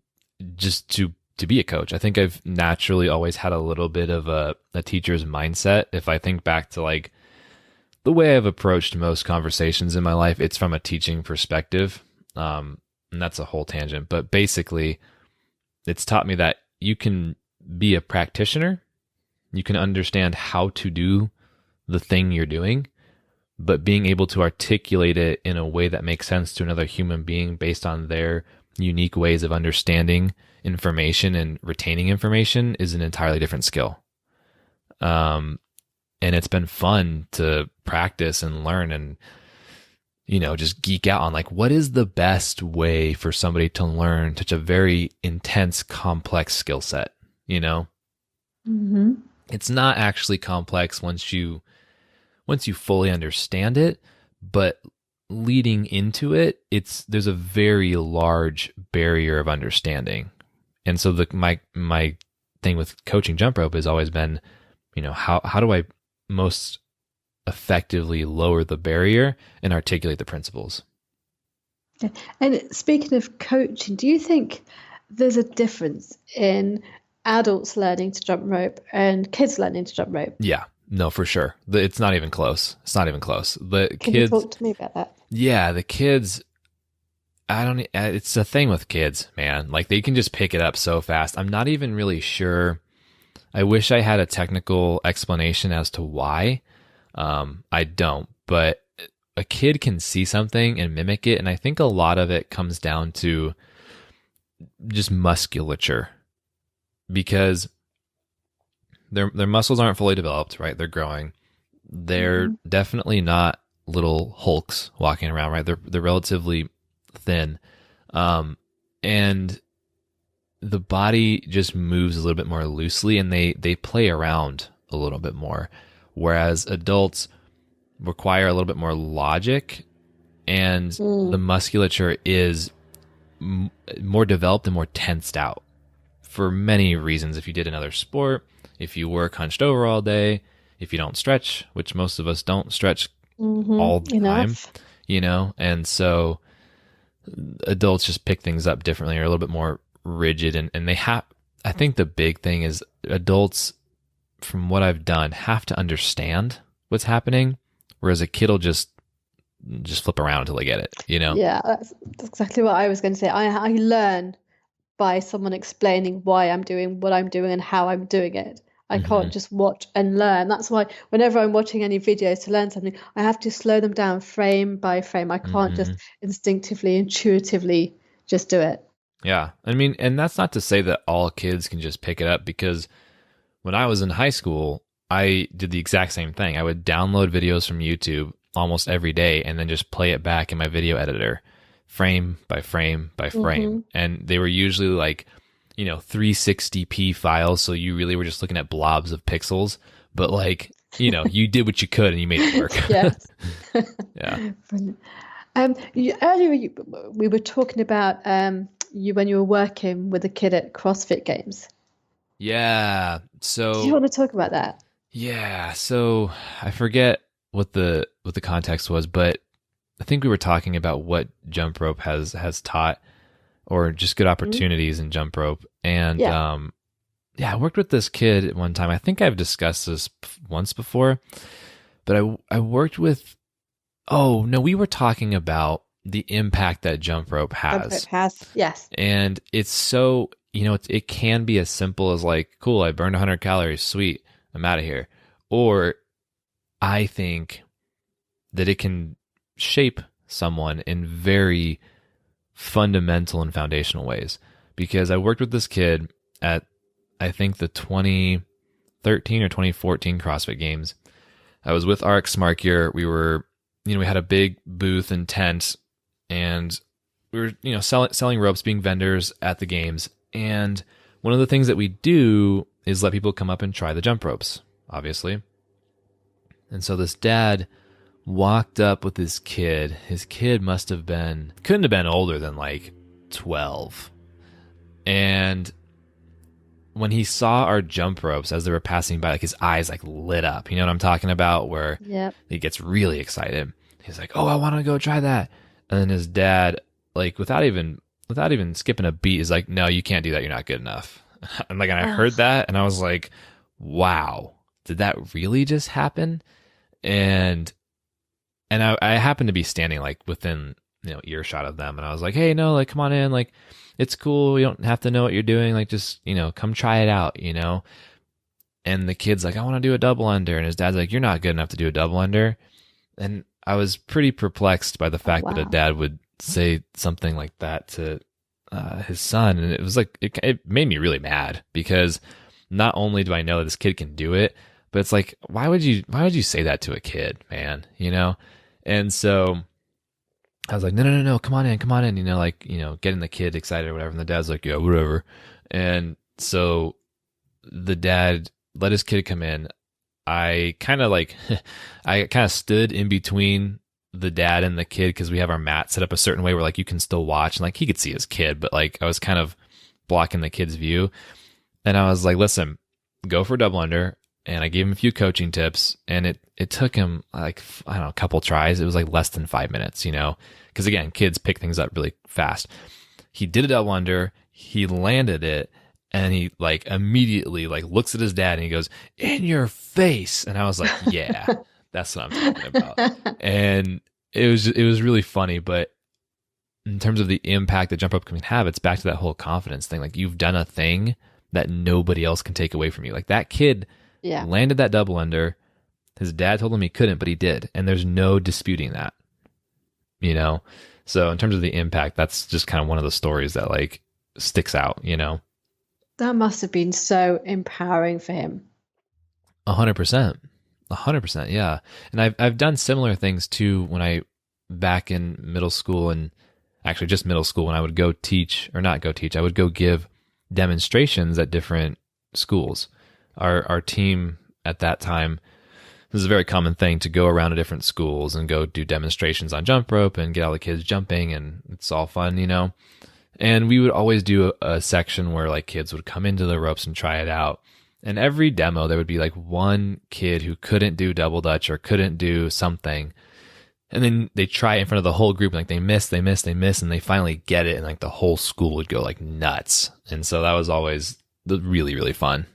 A: just to be a coach. I think I've naturally always had a little bit of a teacher's mindset. If I think back to like the way I've approached most conversations in my life, it's from a teaching perspective. And that's a whole tangent, but basically it's taught me that you can be a practitioner. You can understand how to do the thing you're doing, but being able to articulate it in a way that makes sense to another human being based on their unique ways of understanding information and retaining information is an entirely different skill. And it's been fun to practice and learn and, just geek out on like, what is the best way for somebody to learn such a very intense, complex skill set?
B: Mm-hmm.
A: It's not actually complex once you fully understand it, but leading into it, there's a very large barrier of understanding. And so my thing with coaching jump rope has always been, how do I most effectively lower the barrier and articulate the principles?
B: And speaking of coaching, do you think there's a difference in adults learning to jump rope and kids learning to jump rope?
A: Yeah, no, for sure. It's not even close. Can
B: you talk to me about that?
A: Yeah, the kids, it's a thing with kids, man. Like they can just pick it up so fast. I'm not even really sure. I wish I had a technical explanation as to why. I don't, but a kid can see something and mimic it. And I think a lot of it comes down to just musculature, because their muscles aren't fully developed, right? They're growing. They're definitely not little hulks walking around, right? They're relatively thin. And the body just moves a little bit more loosely, and they play around a little bit more. Whereas adults require a little bit more logic, and the musculature is more developed and more tensed out for many reasons. If you did another sport, if you work hunched over all day, if you don't stretch, which most of us don't stretch all the time, and so adults just pick things up differently or a little bit more rigid, and I think the big thing is adults, from what I've done, have to understand what's happening, whereas a kid will just flip around until they get it,
B: Yeah, that's exactly what I was going to say. I learn by someone explaining why I'm doing what I'm doing and how I'm doing it. I can't just watch and learn. That's why whenever I'm watching any videos to learn something, I have to slow them down frame by frame. I can't just instinctively, intuitively just do it.
A: Yeah. I mean, and that's not to say that all kids can just pick it up, because when I was in high school, I did the exact same thing. I would download videos from YouTube almost every day and then just play it back in my video editor, frame by frame by frame. And they were usually like, 360p files. So you really were just looking at blobs of pixels, but like, you did what you could and you made it work.
B: Yes.
A: Yeah.
B: Brilliant. Earlier we were talking about you when you were working with a kid at CrossFit Games.
A: Yeah. So
B: do you want to talk about that?
A: Yeah. So I forget what the context was, but I think we were talking about what jump rope has taught, or just good opportunities in jump rope. And I worked with this kid at one time. I think I've discussed this once before, but I worked with. Oh no, we were talking about the impact that jump rope has.
B: Jump rope has, yes.
A: And it's so, it can be as simple as like, cool, I burned 100 calories, sweet, I'm out of here. Or I think that it can shape someone in very fundamental and foundational ways. Because I worked with this kid at, I think, the 2013 or 2014 CrossFit Games. I was with RX Smart Gear. We were, we had a big booth and tent, and we were, selling ropes, being vendors at the games. And one of the things that we do is let people come up and try the jump ropes, obviously. And so this dad walked up with his kid. His kid couldn't have been older than like 12. And when he saw our jump ropes as they were passing by, like his eyes like lit up. You know what I'm talking about? Where he gets really excited. He's like, "Oh, I want to go try that." And then his dad, like without even skipping a beat, is like, "No, you can't do that. You're not good enough." And I heard that, and I was like, "Wow, did that really just happen?" And I happened to be standing like within earshot of them, and I was like, "Hey, no, like come on in, like it's cool. You don't have to know what you're doing. Like just come try it out, And the kid's like, "I want to do a double under," and his dad's like, "You're not good enough to do a double under." And I was pretty perplexed by the fact that a dad would say something like that to his son, and it was like it made me really mad, because not only do I know that this kid can do it, but it's like, why would you say that to a kid, man? And so I was like, no, come on in, getting the kid excited or whatever. And the dad's like, "Yeah, whatever." And so the dad let his kid come in. I kind of stood in between the dad and the kid, because we have our mat set up a certain way where like you can still watch, and like he could see his kid, but like I was kind of blocking the kid's view. And I was like, "Listen, go for a double under." And I gave him a few coaching tips, and it took him like, I don't know, a couple tries. It was like less than 5 minutes, because again, kids pick things up really fast. He did a double under, he landed it, and he like immediately like looks at his dad and he goes, "In your face." And I was like, "Yeah, that's what I'm talking about." And it was really funny. But in terms of the impact that jump rope can have, it's back to that whole confidence thing. Like, you've done a thing that nobody else can take away from you. Like, that kid landed that double under. His dad told him he couldn't, but he did. And there's no disputing that, So in terms of the impact, that's just kind of one of the stories that like sticks out,
B: That must have been so empowering for him.
A: 100%. 100%. Yeah. And I've done similar things too when I, back in middle school, and actually just middle school, when I would go teach, or not go teach, I would go give demonstrations at different schools. Our team at that time, this is a very common thing to go around to different schools and go do demonstrations on jump rope and get all the kids jumping, and it's all fun, And we would always do a section where like kids would come into the ropes and try it out. And every demo, there would be like one kid who couldn't do double dutch or couldn't do something. And then they try it in front of the whole group, and like they miss, and they finally get it. And like the whole school would go like nuts. And so that was always really, really fun.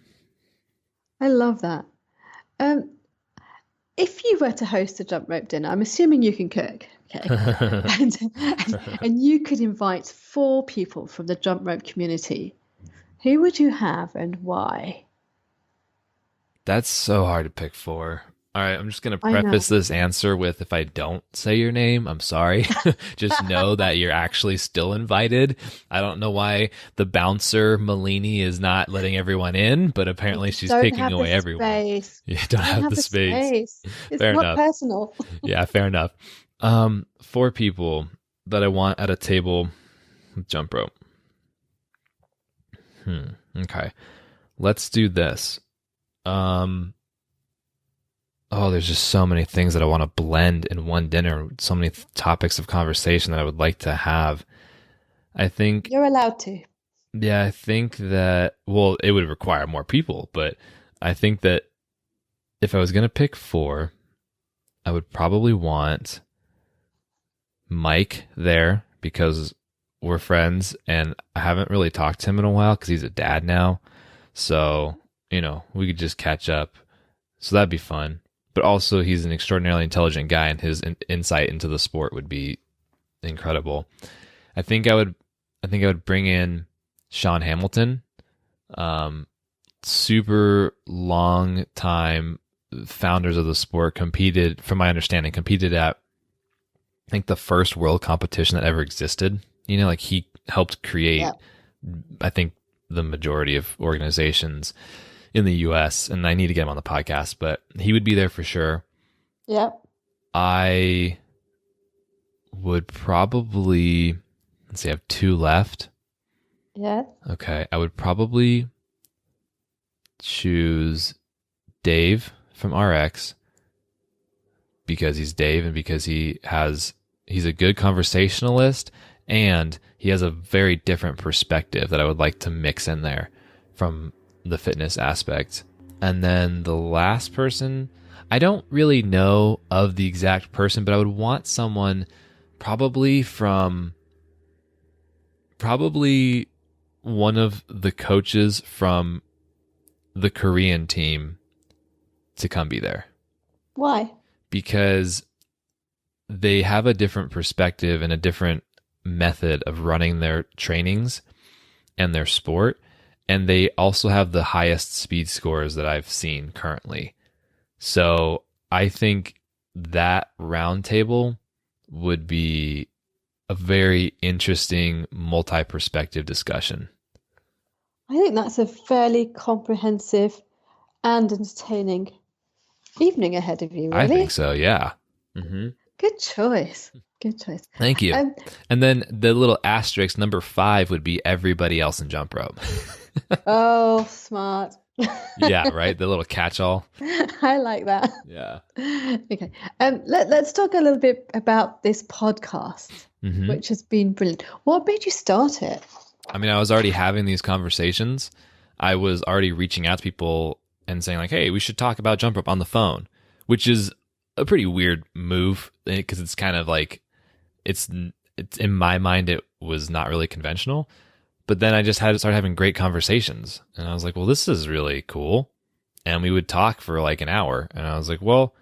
B: I love that. If you were to host a jump rope dinner, I'm assuming you can cook, okay? and you could invite 4 people from the jump rope community. Who would you have and why?
A: That's so hard to pick 4. All right, I'm just going to
B: I know.
A: preface this answer with, if I don't say your name, I'm sorry. Just know that you're actually still invited. I don't know why the bouncer, Malini, is not letting everyone in, but
B: You
A: apparently
B: just
A: she's
B: don't
A: taking
B: have the
A: away everyone.
B: space.
A: You
B: You
A: don't
B: don't
A: have
B: have
A: the
B: the
A: space.
B: space. It's
A: Fair
B: not
A: enough.
B: personal.
A: Yeah, fair enough. 4 people that I want at a table with jump rope. Okay. Let's do this. Um, Oh, there's just so many things that I want to blend in one dinner. So many topics of conversation that I would like to have. I think,
B: You're allowed to.
A: yeah, I think that, well, it would require more people, but I think that if I was going to pick 4, I would probably want Mike there because we're friends and I haven't really talked to him in a while because he's a dad now. So, we could just catch up. So that'd be fun. But also, he's an extraordinarily intelligent guy, and his insight into the sport would be incredible. I think I would bring in Sean Hamilton, super long time founders of the sport. From my understanding, competed at I think the first world competition that ever existed. Like he helped create,
B: Yeah.
A: I think, the majority of organizations in the US, and I need to get him on the podcast, but he would be there for sure.
B: Yeah.
A: I would probably, let's see, I have 2 left.
B: Yeah.
A: Okay. I would probably choose Dave from RX because he's Dave and because he's a good conversationalist and he has a very different perspective that I would like to mix in there from the fitness aspect. And then the last person, I don't really know of the exact person, but I would want someone probably one of the coaches from the Korean team to come be there.
B: Why?
A: Because they have a different perspective and a different method of running their trainings and their sport. And they also have the highest speed scores that I've seen currently. So I think that roundtable would be a very interesting multi-perspective discussion.
B: I think that's a fairly comprehensive and entertaining evening ahead of you, really.
A: I think so, yeah. Mm-hmm.
B: Good choice. Good choice.
A: Thank you. And then the little asterisk, number 5, would be everybody else in jump rope.
B: Oh, smart.
A: Yeah, right? The little catch-all.
B: I like that.
A: Yeah.
B: Okay. Let's talk a little bit about this podcast, which has been brilliant. What made you start it?
A: I mean, I was already having these conversations. I was already reaching out to people and saying like, hey, we should talk about jump rope on the phone, which is a pretty weird move because it's kind of like, it's in my mind, it was not really conventional. But then I just started having great conversations. And I was like, well, this is really cool. And we would talk for like an hour. And I was like, well,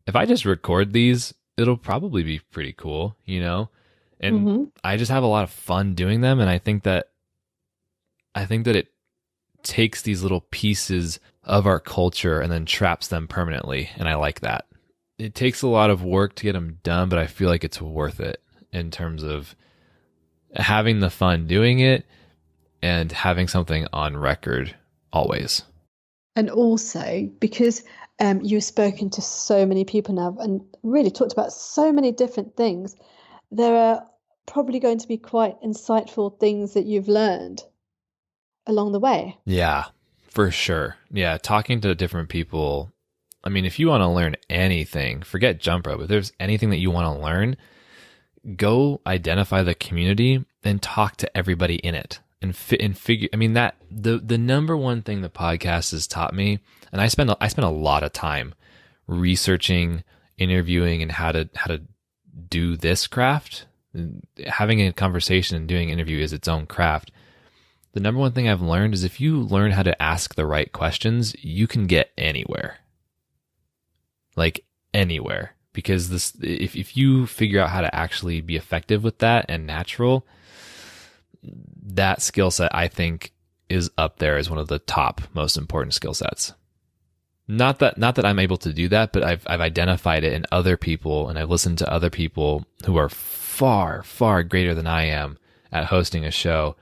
A: if I just record these, it'll probably be pretty cool, And I just have a lot of fun doing them. And I think that it takes these little pieces of our culture and then traps them permanently. And I like that. It takes a lot of work to get them done, but I feel like it's worth it in terms of having the fun doing it and having something on record always.
B: And also because you've spoken to so many people now and really talked about so many different things, there are probably going to be quite insightful things that you've learned along the way.
A: Yeah, for sure. Yeah, talking to different people. I mean, if you want to learn anything, forget jump rope. If there's anything that you want to learn, go identify the community and talk to everybody in it and figure. I mean, that the number one thing the podcast has taught me, and I spend a lot of time researching, interviewing, and how to do this craft. Having a conversation and doing an interview is its own craft. The number one thing I've learned is if you learn how to ask the right questions, you can get anywhere. Like anywhere. Because if you figure out how to actually be effective with that and natural, that skill set I think is up there as one of the top most important skill sets. not that I'm able to do that, but I've identified it in other people, and I've listened to other people who are far, far greater than I am at hosting a show.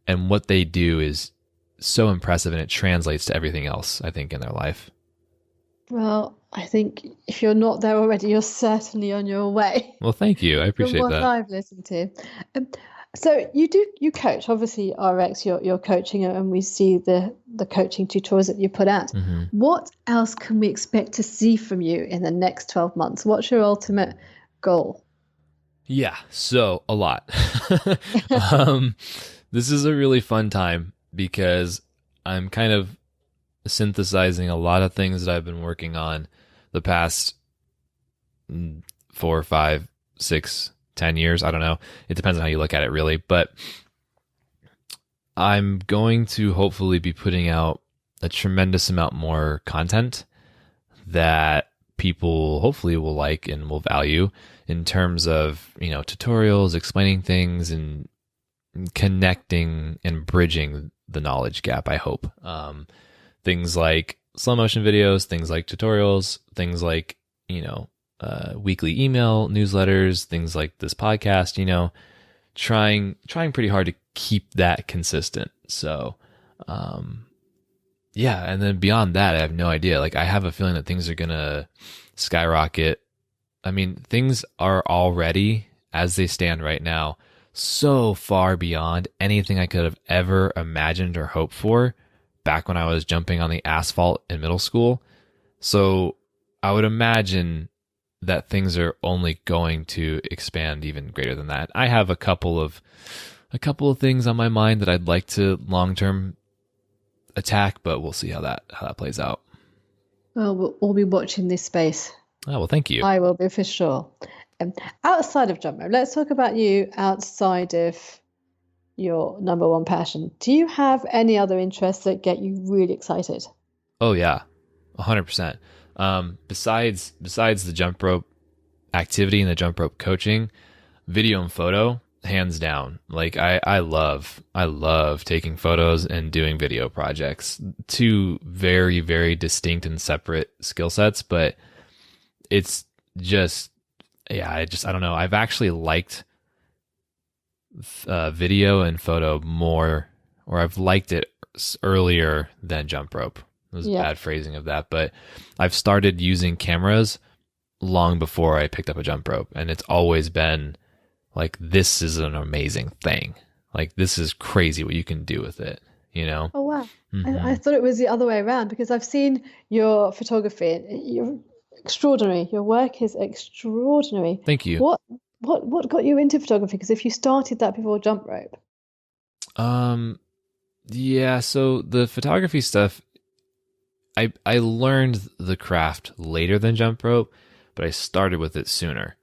A: And what they do is so impressive, and it translates to everything else, I think, in their life.
B: Well, I think if you're not there already, you're certainly on your way.
A: Well, thank you. I appreciate
B: From what
A: that.
B: I've listened to. Um, so you coach, obviously RX, you're coaching, and we see the coaching tutorials that you put out.
A: Mm-hmm.
B: What else can we expect to see from you in the next 12 months? What's your ultimate goal?
A: Yeah, so a lot. This is a really fun time because I'm kind of synthesizing a lot of things that I've been working on the past 4, 5, 6, 10 years. I don't know. It depends on how you look at it, really. But I'm going to hopefully be putting out a tremendous amount more content that people hopefully will like and will value in terms of, tutorials, explaining things, and connecting and bridging the knowledge gap, I hope. Things like slow motion videos, things like tutorials, things like, weekly email newsletters, things like this podcast, trying pretty hard to keep that consistent. So, yeah. And then beyond that, I have no idea. Like, I have a feeling that things are going to skyrocket. I mean, things are already, as they stand right now, so far beyond anything I could have ever imagined or hoped for back when I was jumping on the asphalt in middle school. So I would imagine that things are only going to expand even greater than that. I have a couple of things on my mind that I'd like to long-term attack, but we'll see how that plays out.
B: Well, we'll all be watching this space.
A: Oh, well, thank you.
B: I will be for sure. Outside of jump rope, let's talk about you outside of your number one passion. Do you have any other interests that get you really excited?
A: Oh yeah, 100%. Besides the jump rope activity and the jump rope coaching, video and photo, hands down. Like I love taking photos and doing video projects. Two very, very distinct and separate skill sets, but it's just, yeah, I don't know. I've actually liked video and photo more, or I've liked it earlier than jump rope. It was bad phrasing of that, but I've started using cameras long before I picked up a jump rope, and it's always been like, this is an amazing thing. Like, this is crazy what you can do with it, Oh,
B: wow.
A: Mm-hmm.
B: I thought it was the other way around, because I've seen your photography. You're extraordinary. Your work is extraordinary.
A: Thank you.
B: What got you into photography? Because if you started that before jump rope.
A: Yeah, so the photography stuff, I learned the craft later than jump rope, but I started with it sooner.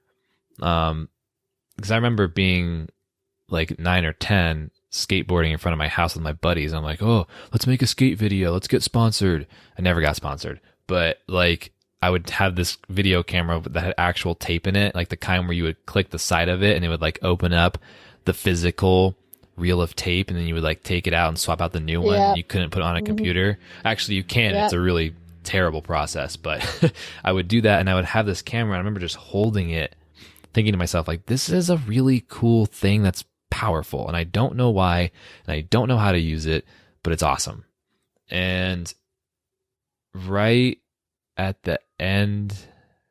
A: Because I remember being like 9 or 10, skateboarding in front of my house with my buddies. I'm like, oh, let's make a skate video. Let's get sponsored. I never got sponsored, but like, I would have this video camera that had actual tape in it, like the kind where you would click the side of it and it would like open up the physical reel of tape, and then you would like take it out and swap out the new one. And you couldn't put it on a computer. Actually, you can. It's a really terrible process, but I would do that, and I would have this camera. And I remember just holding it, thinking to myself, like, this is a really cool thing that's powerful, and I don't know why, and I don't know how to use it, but it's awesome. And right at the end,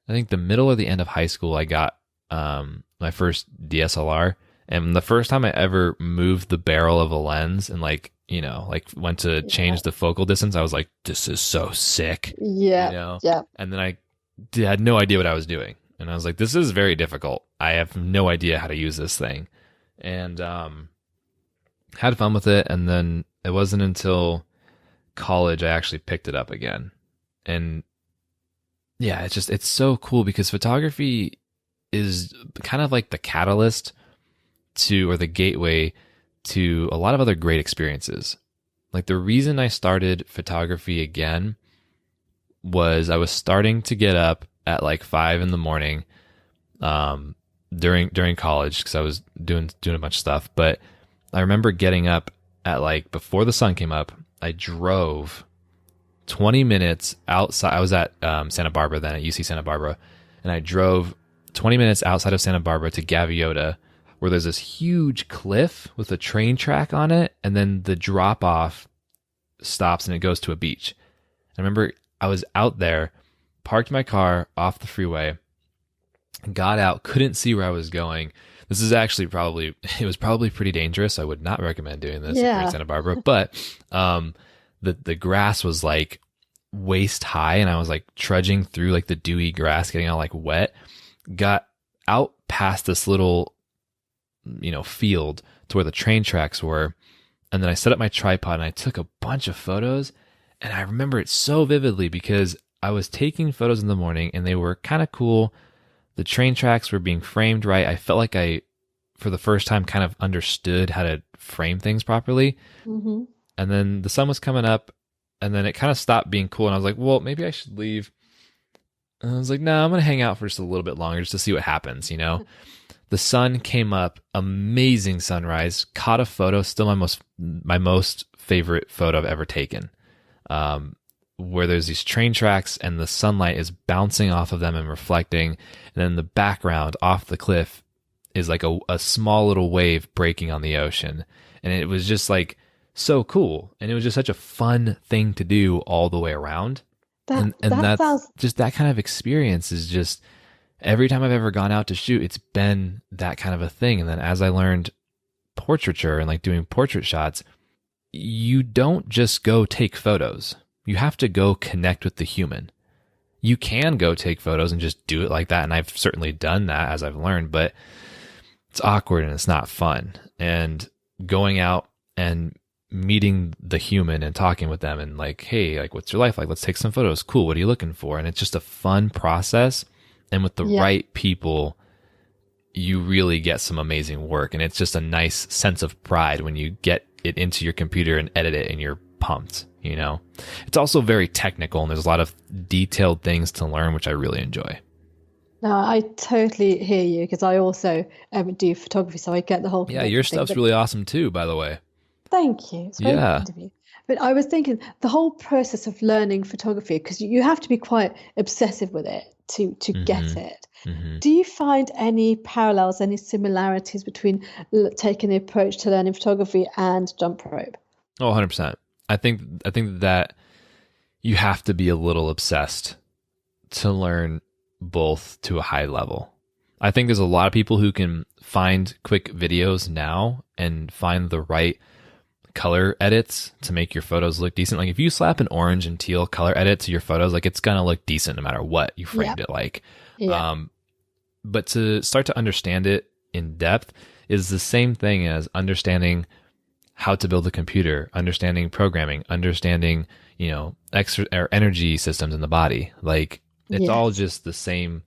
A: I think the middle or the end of high school, I got my first DSLR. And the first time I ever moved the barrel of a lens and like went to change the focal distance, I was like, this is so sick.
B: Yeah.
A: And then I had no idea what I was doing. And I was like, this is very difficult. I have no idea how to use this thing. And had fun with it. And then it wasn't until college I actually picked it up again. And yeah, it's so cool because photography is kind of like the catalyst to, or the gateway to, a lot of other great experiences. Like, the reason I started photography again was I was starting to get up at like 5 a.m. during college, because I was doing a bunch of stuff. But I remember getting up at like, before the sun came up, I drove 20 minutes outside. I was at Santa Barbara then, at UC Santa Barbara, and I drove 20 minutes outside of Santa Barbara to Gaviota, where there's this huge cliff with a train track on it, and then the drop off stops and it goes to a beach. I remember I was out there, parked my car off the freeway, got out, couldn't see where I was going. This is actually it was probably pretty dangerous. I would not recommend doing this if you're in Santa Barbara, but the grass was like waist high, and I was like trudging through like the dewy grass, getting all like wet, got out past this little, field to where the train tracks were. And then I set up my tripod and I took a bunch of photos, and I remember it so vividly because I was taking photos in the morning and they were kind of cool. The train tracks were being framed right. I felt like I, for the first time, kind of understood how to frame things properly. Mm-hmm. And then the sun was coming up, and then it kind of stopped being cool. And I was like, well, maybe I should leave. And I was like, no, I'm going to hang out for just a little bit longer just to see what happens, The sun came up, amazing sunrise, caught a photo, still my most favorite photo I've ever taken, where there's these train tracks and the sunlight is bouncing off of them and reflecting. And then the background off the cliff is like a small little wave breaking on the ocean. And it was just like so cool. And it was just such a fun thing to do all the way around. That's just that kind of experience is just, every time I've ever gone out to shoot, it's been that kind of a thing. And then as I learned portraiture and like doing portrait shots, you don't just go take photos. You have to go connect with the human. You can go take photos and just do it like that. And I've certainly done that as I've learned, but it's awkward and it's not fun. And going out and meeting the human and talking with them and like, hey, like, what's your life like? Let's take some photos. Cool. What are you looking for? And it's just a fun process. And with the right people, you really get some amazing work. And it's just a nice sense of pride when you get it into your computer and edit it and you're pumped, It's also very technical and there's a lot of detailed things to learn, which I really enjoy.
B: No, I totally hear you because I also do photography, so I get the whole
A: Yeah, your stuff's really awesome too, by the way.
B: Thank you. It's very kind of you. But I was thinking the whole process of learning photography, because you have to be quite obsessive with it to get it. Mm-hmm. Do you find any parallels, any similarities between taking the approach to learning photography and jump rope?
A: Oh, 100%. I think that you have to be a little obsessed to learn both to a high level. I think there's a lot of people who can find quick videos now and find the right color edits to make your photos look decent. Like if you slap an orange and teal color edit to your photos, like it's going to look decent no matter what you framed it like. Yeah. But to start to understand it in depth is the same thing as understanding how to build a computer, understanding programming, understanding, extra or energy systems in the body. Like it's all just the same.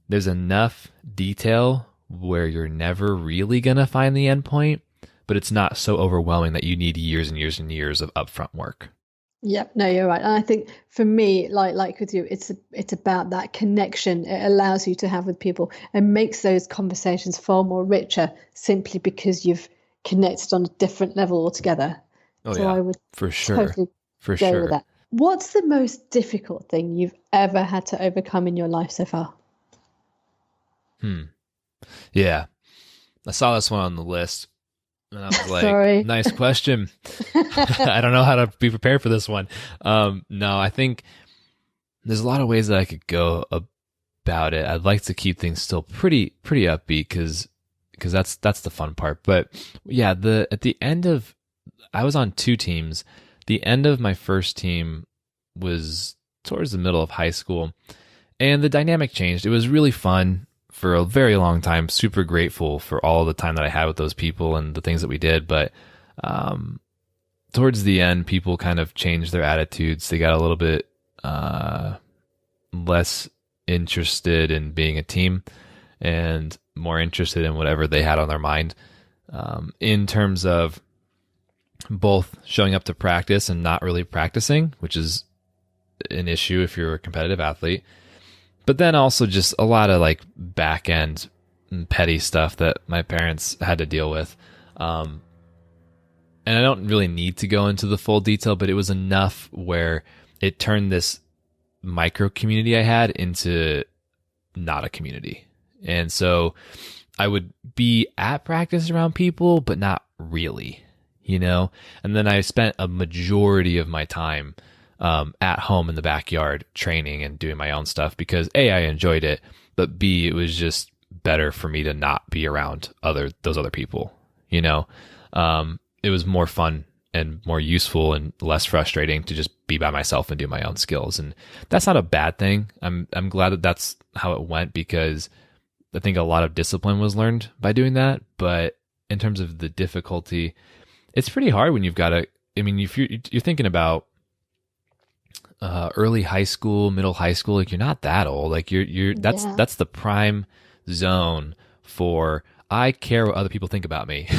A: There's enough detail where you're never really going to find the end point, but it's not so overwhelming that you need years and years and years of upfront work.
B: Yep, no, you're right. And I think for me, like with you, it's about that connection it allows you to have with people and makes those conversations far more richer simply because you've connected on a different level altogether.
A: Oh,
B: so
A: yeah,
B: I would
A: for sure.
B: Totally
A: for
B: go
A: sure.
B: with that. What's the most difficult thing you've ever had to overcome in your life so far?
A: Yeah. I saw this one on the list. And I was like,
B: Sorry.
A: Nice question. I don't know how to be prepared for this one. No, I think there's a lot of ways that I could go about it. I'd like to keep things still pretty upbeat because that's the fun part. But yeah, at the end of, I was on 2 teams. The end of my first team was towards the middle of high school, and the dynamic changed. It was really fun for a very long time. Super grateful for all the time that I had with those people and the things that we did. But towards the end, people kind of changed their attitudes. They got a little bit less interested in being a team and more interested in whatever they had on their mind, in terms of both showing up to practice and not really practicing, which is an issue if you're a competitive athlete. But then also just a lot of like back end petty stuff that my parents had to deal with. and I don't really need to go into the full detail, but it was enough where it turned this micro community I had into not a community. And so I would be at practice around people, but not really, And then I spent a majority of my time at home in the backyard training and doing my own stuff because A, I enjoyed it, but B, it was just better for me to not be around those other people, It was more fun and more useful and less frustrating to just be by myself and do my own skills. And that's not a bad thing. I'm glad that that's how it went because I think a lot of discipline was learned by doing that. But in terms of the difficulty, it's pretty hard when you've got if you're thinking about early high school, middle high school, like you're not that old. Like that's the prime zone for I care what other people think about me.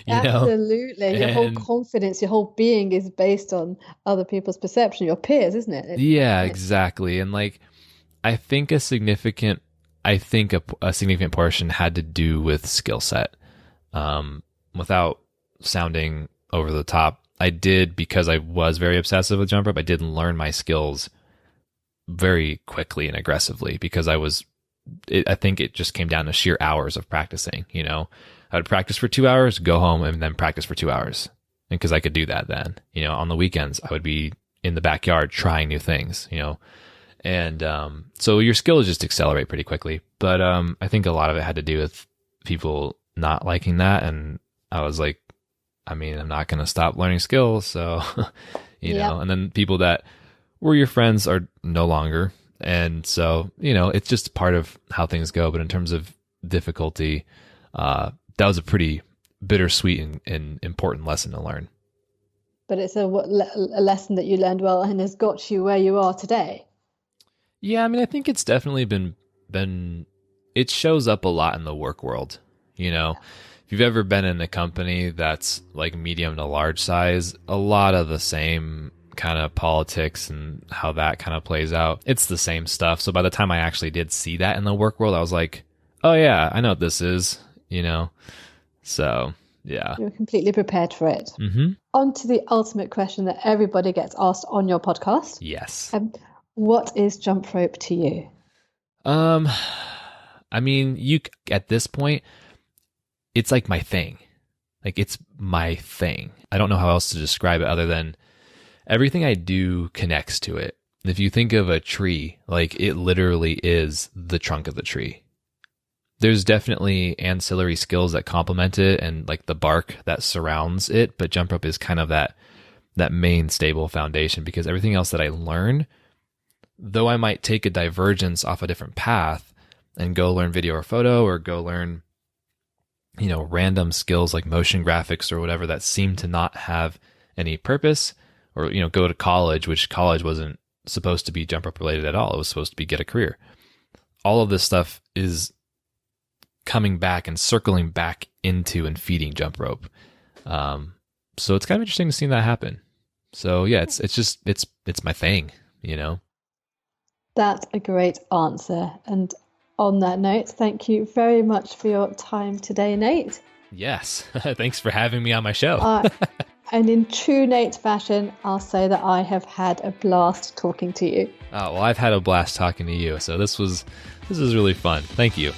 B: Absolutely. Your whole confidence, your whole being is based on other people's perception, your peers, isn't it?
A: Yeah, exactly. And I think a significant portion had to do with skill set. Without sounding over the top, I did, because I was very obsessive with jump rope, I did learn my skills very quickly and aggressively because I think it just came down to sheer hours of practicing. I would practice for 2 hours, go home, and then practice for 2 hours. And because I could do that then, on the weekends, I would be in the backyard trying new things, and so your skills just accelerate pretty quickly. But I think a lot of it had to do with people not liking that. And I was like, I'm not going to stop learning skills. So, know, and then people that were your friends are no longer. And so, it's just part of how things go. But in terms of difficulty, that was a pretty bittersweet and important lesson to learn.
B: But it's a lesson that you learned well and has got you where you are today.
A: Yeah, I think it's definitely been it shows up a lot in the work world. If you've ever been in a company that's like medium to large size, a lot of the same kind of politics and how that kind of plays out, it's the same stuff. So by the time I actually did see that in the work world, I was like, oh yeah, I know what this is, So yeah.
B: You're completely prepared for it.
A: Mm-hmm.
B: On to the ultimate question that everybody gets asked on your podcast.
A: Yes.
B: What is jump rope to you?
A: You at this point, it's like my thing. Like it's my thing. I don't know how else to describe it other than everything I do connects to it. If you think of a tree, like it literally is the trunk of the tree. There's definitely ancillary skills that complement it and like the bark that surrounds it, but jump rope is kind of that main stable foundation because everything else that I learn, though I might take a divergence off a different path and go learn video or photo or go learn random skills like motion graphics or whatever that seem to not have any purpose, or go to college, which college wasn't supposed to be jump rope related at all. It was supposed to be get a career. All of this stuff is coming back and circling back into and feeding jump rope. So it's kind of interesting to see that happen. So yeah, it's my thing,
B: That's a great answer. And on that note, thank you very much for your time today, Nate.
A: Yes. Thanks for having me on my show.
B: And in true Nate fashion, I'll say that I have had a blast talking to you.
A: Oh, well, I've had a blast talking to you. So this was really fun. Thank you.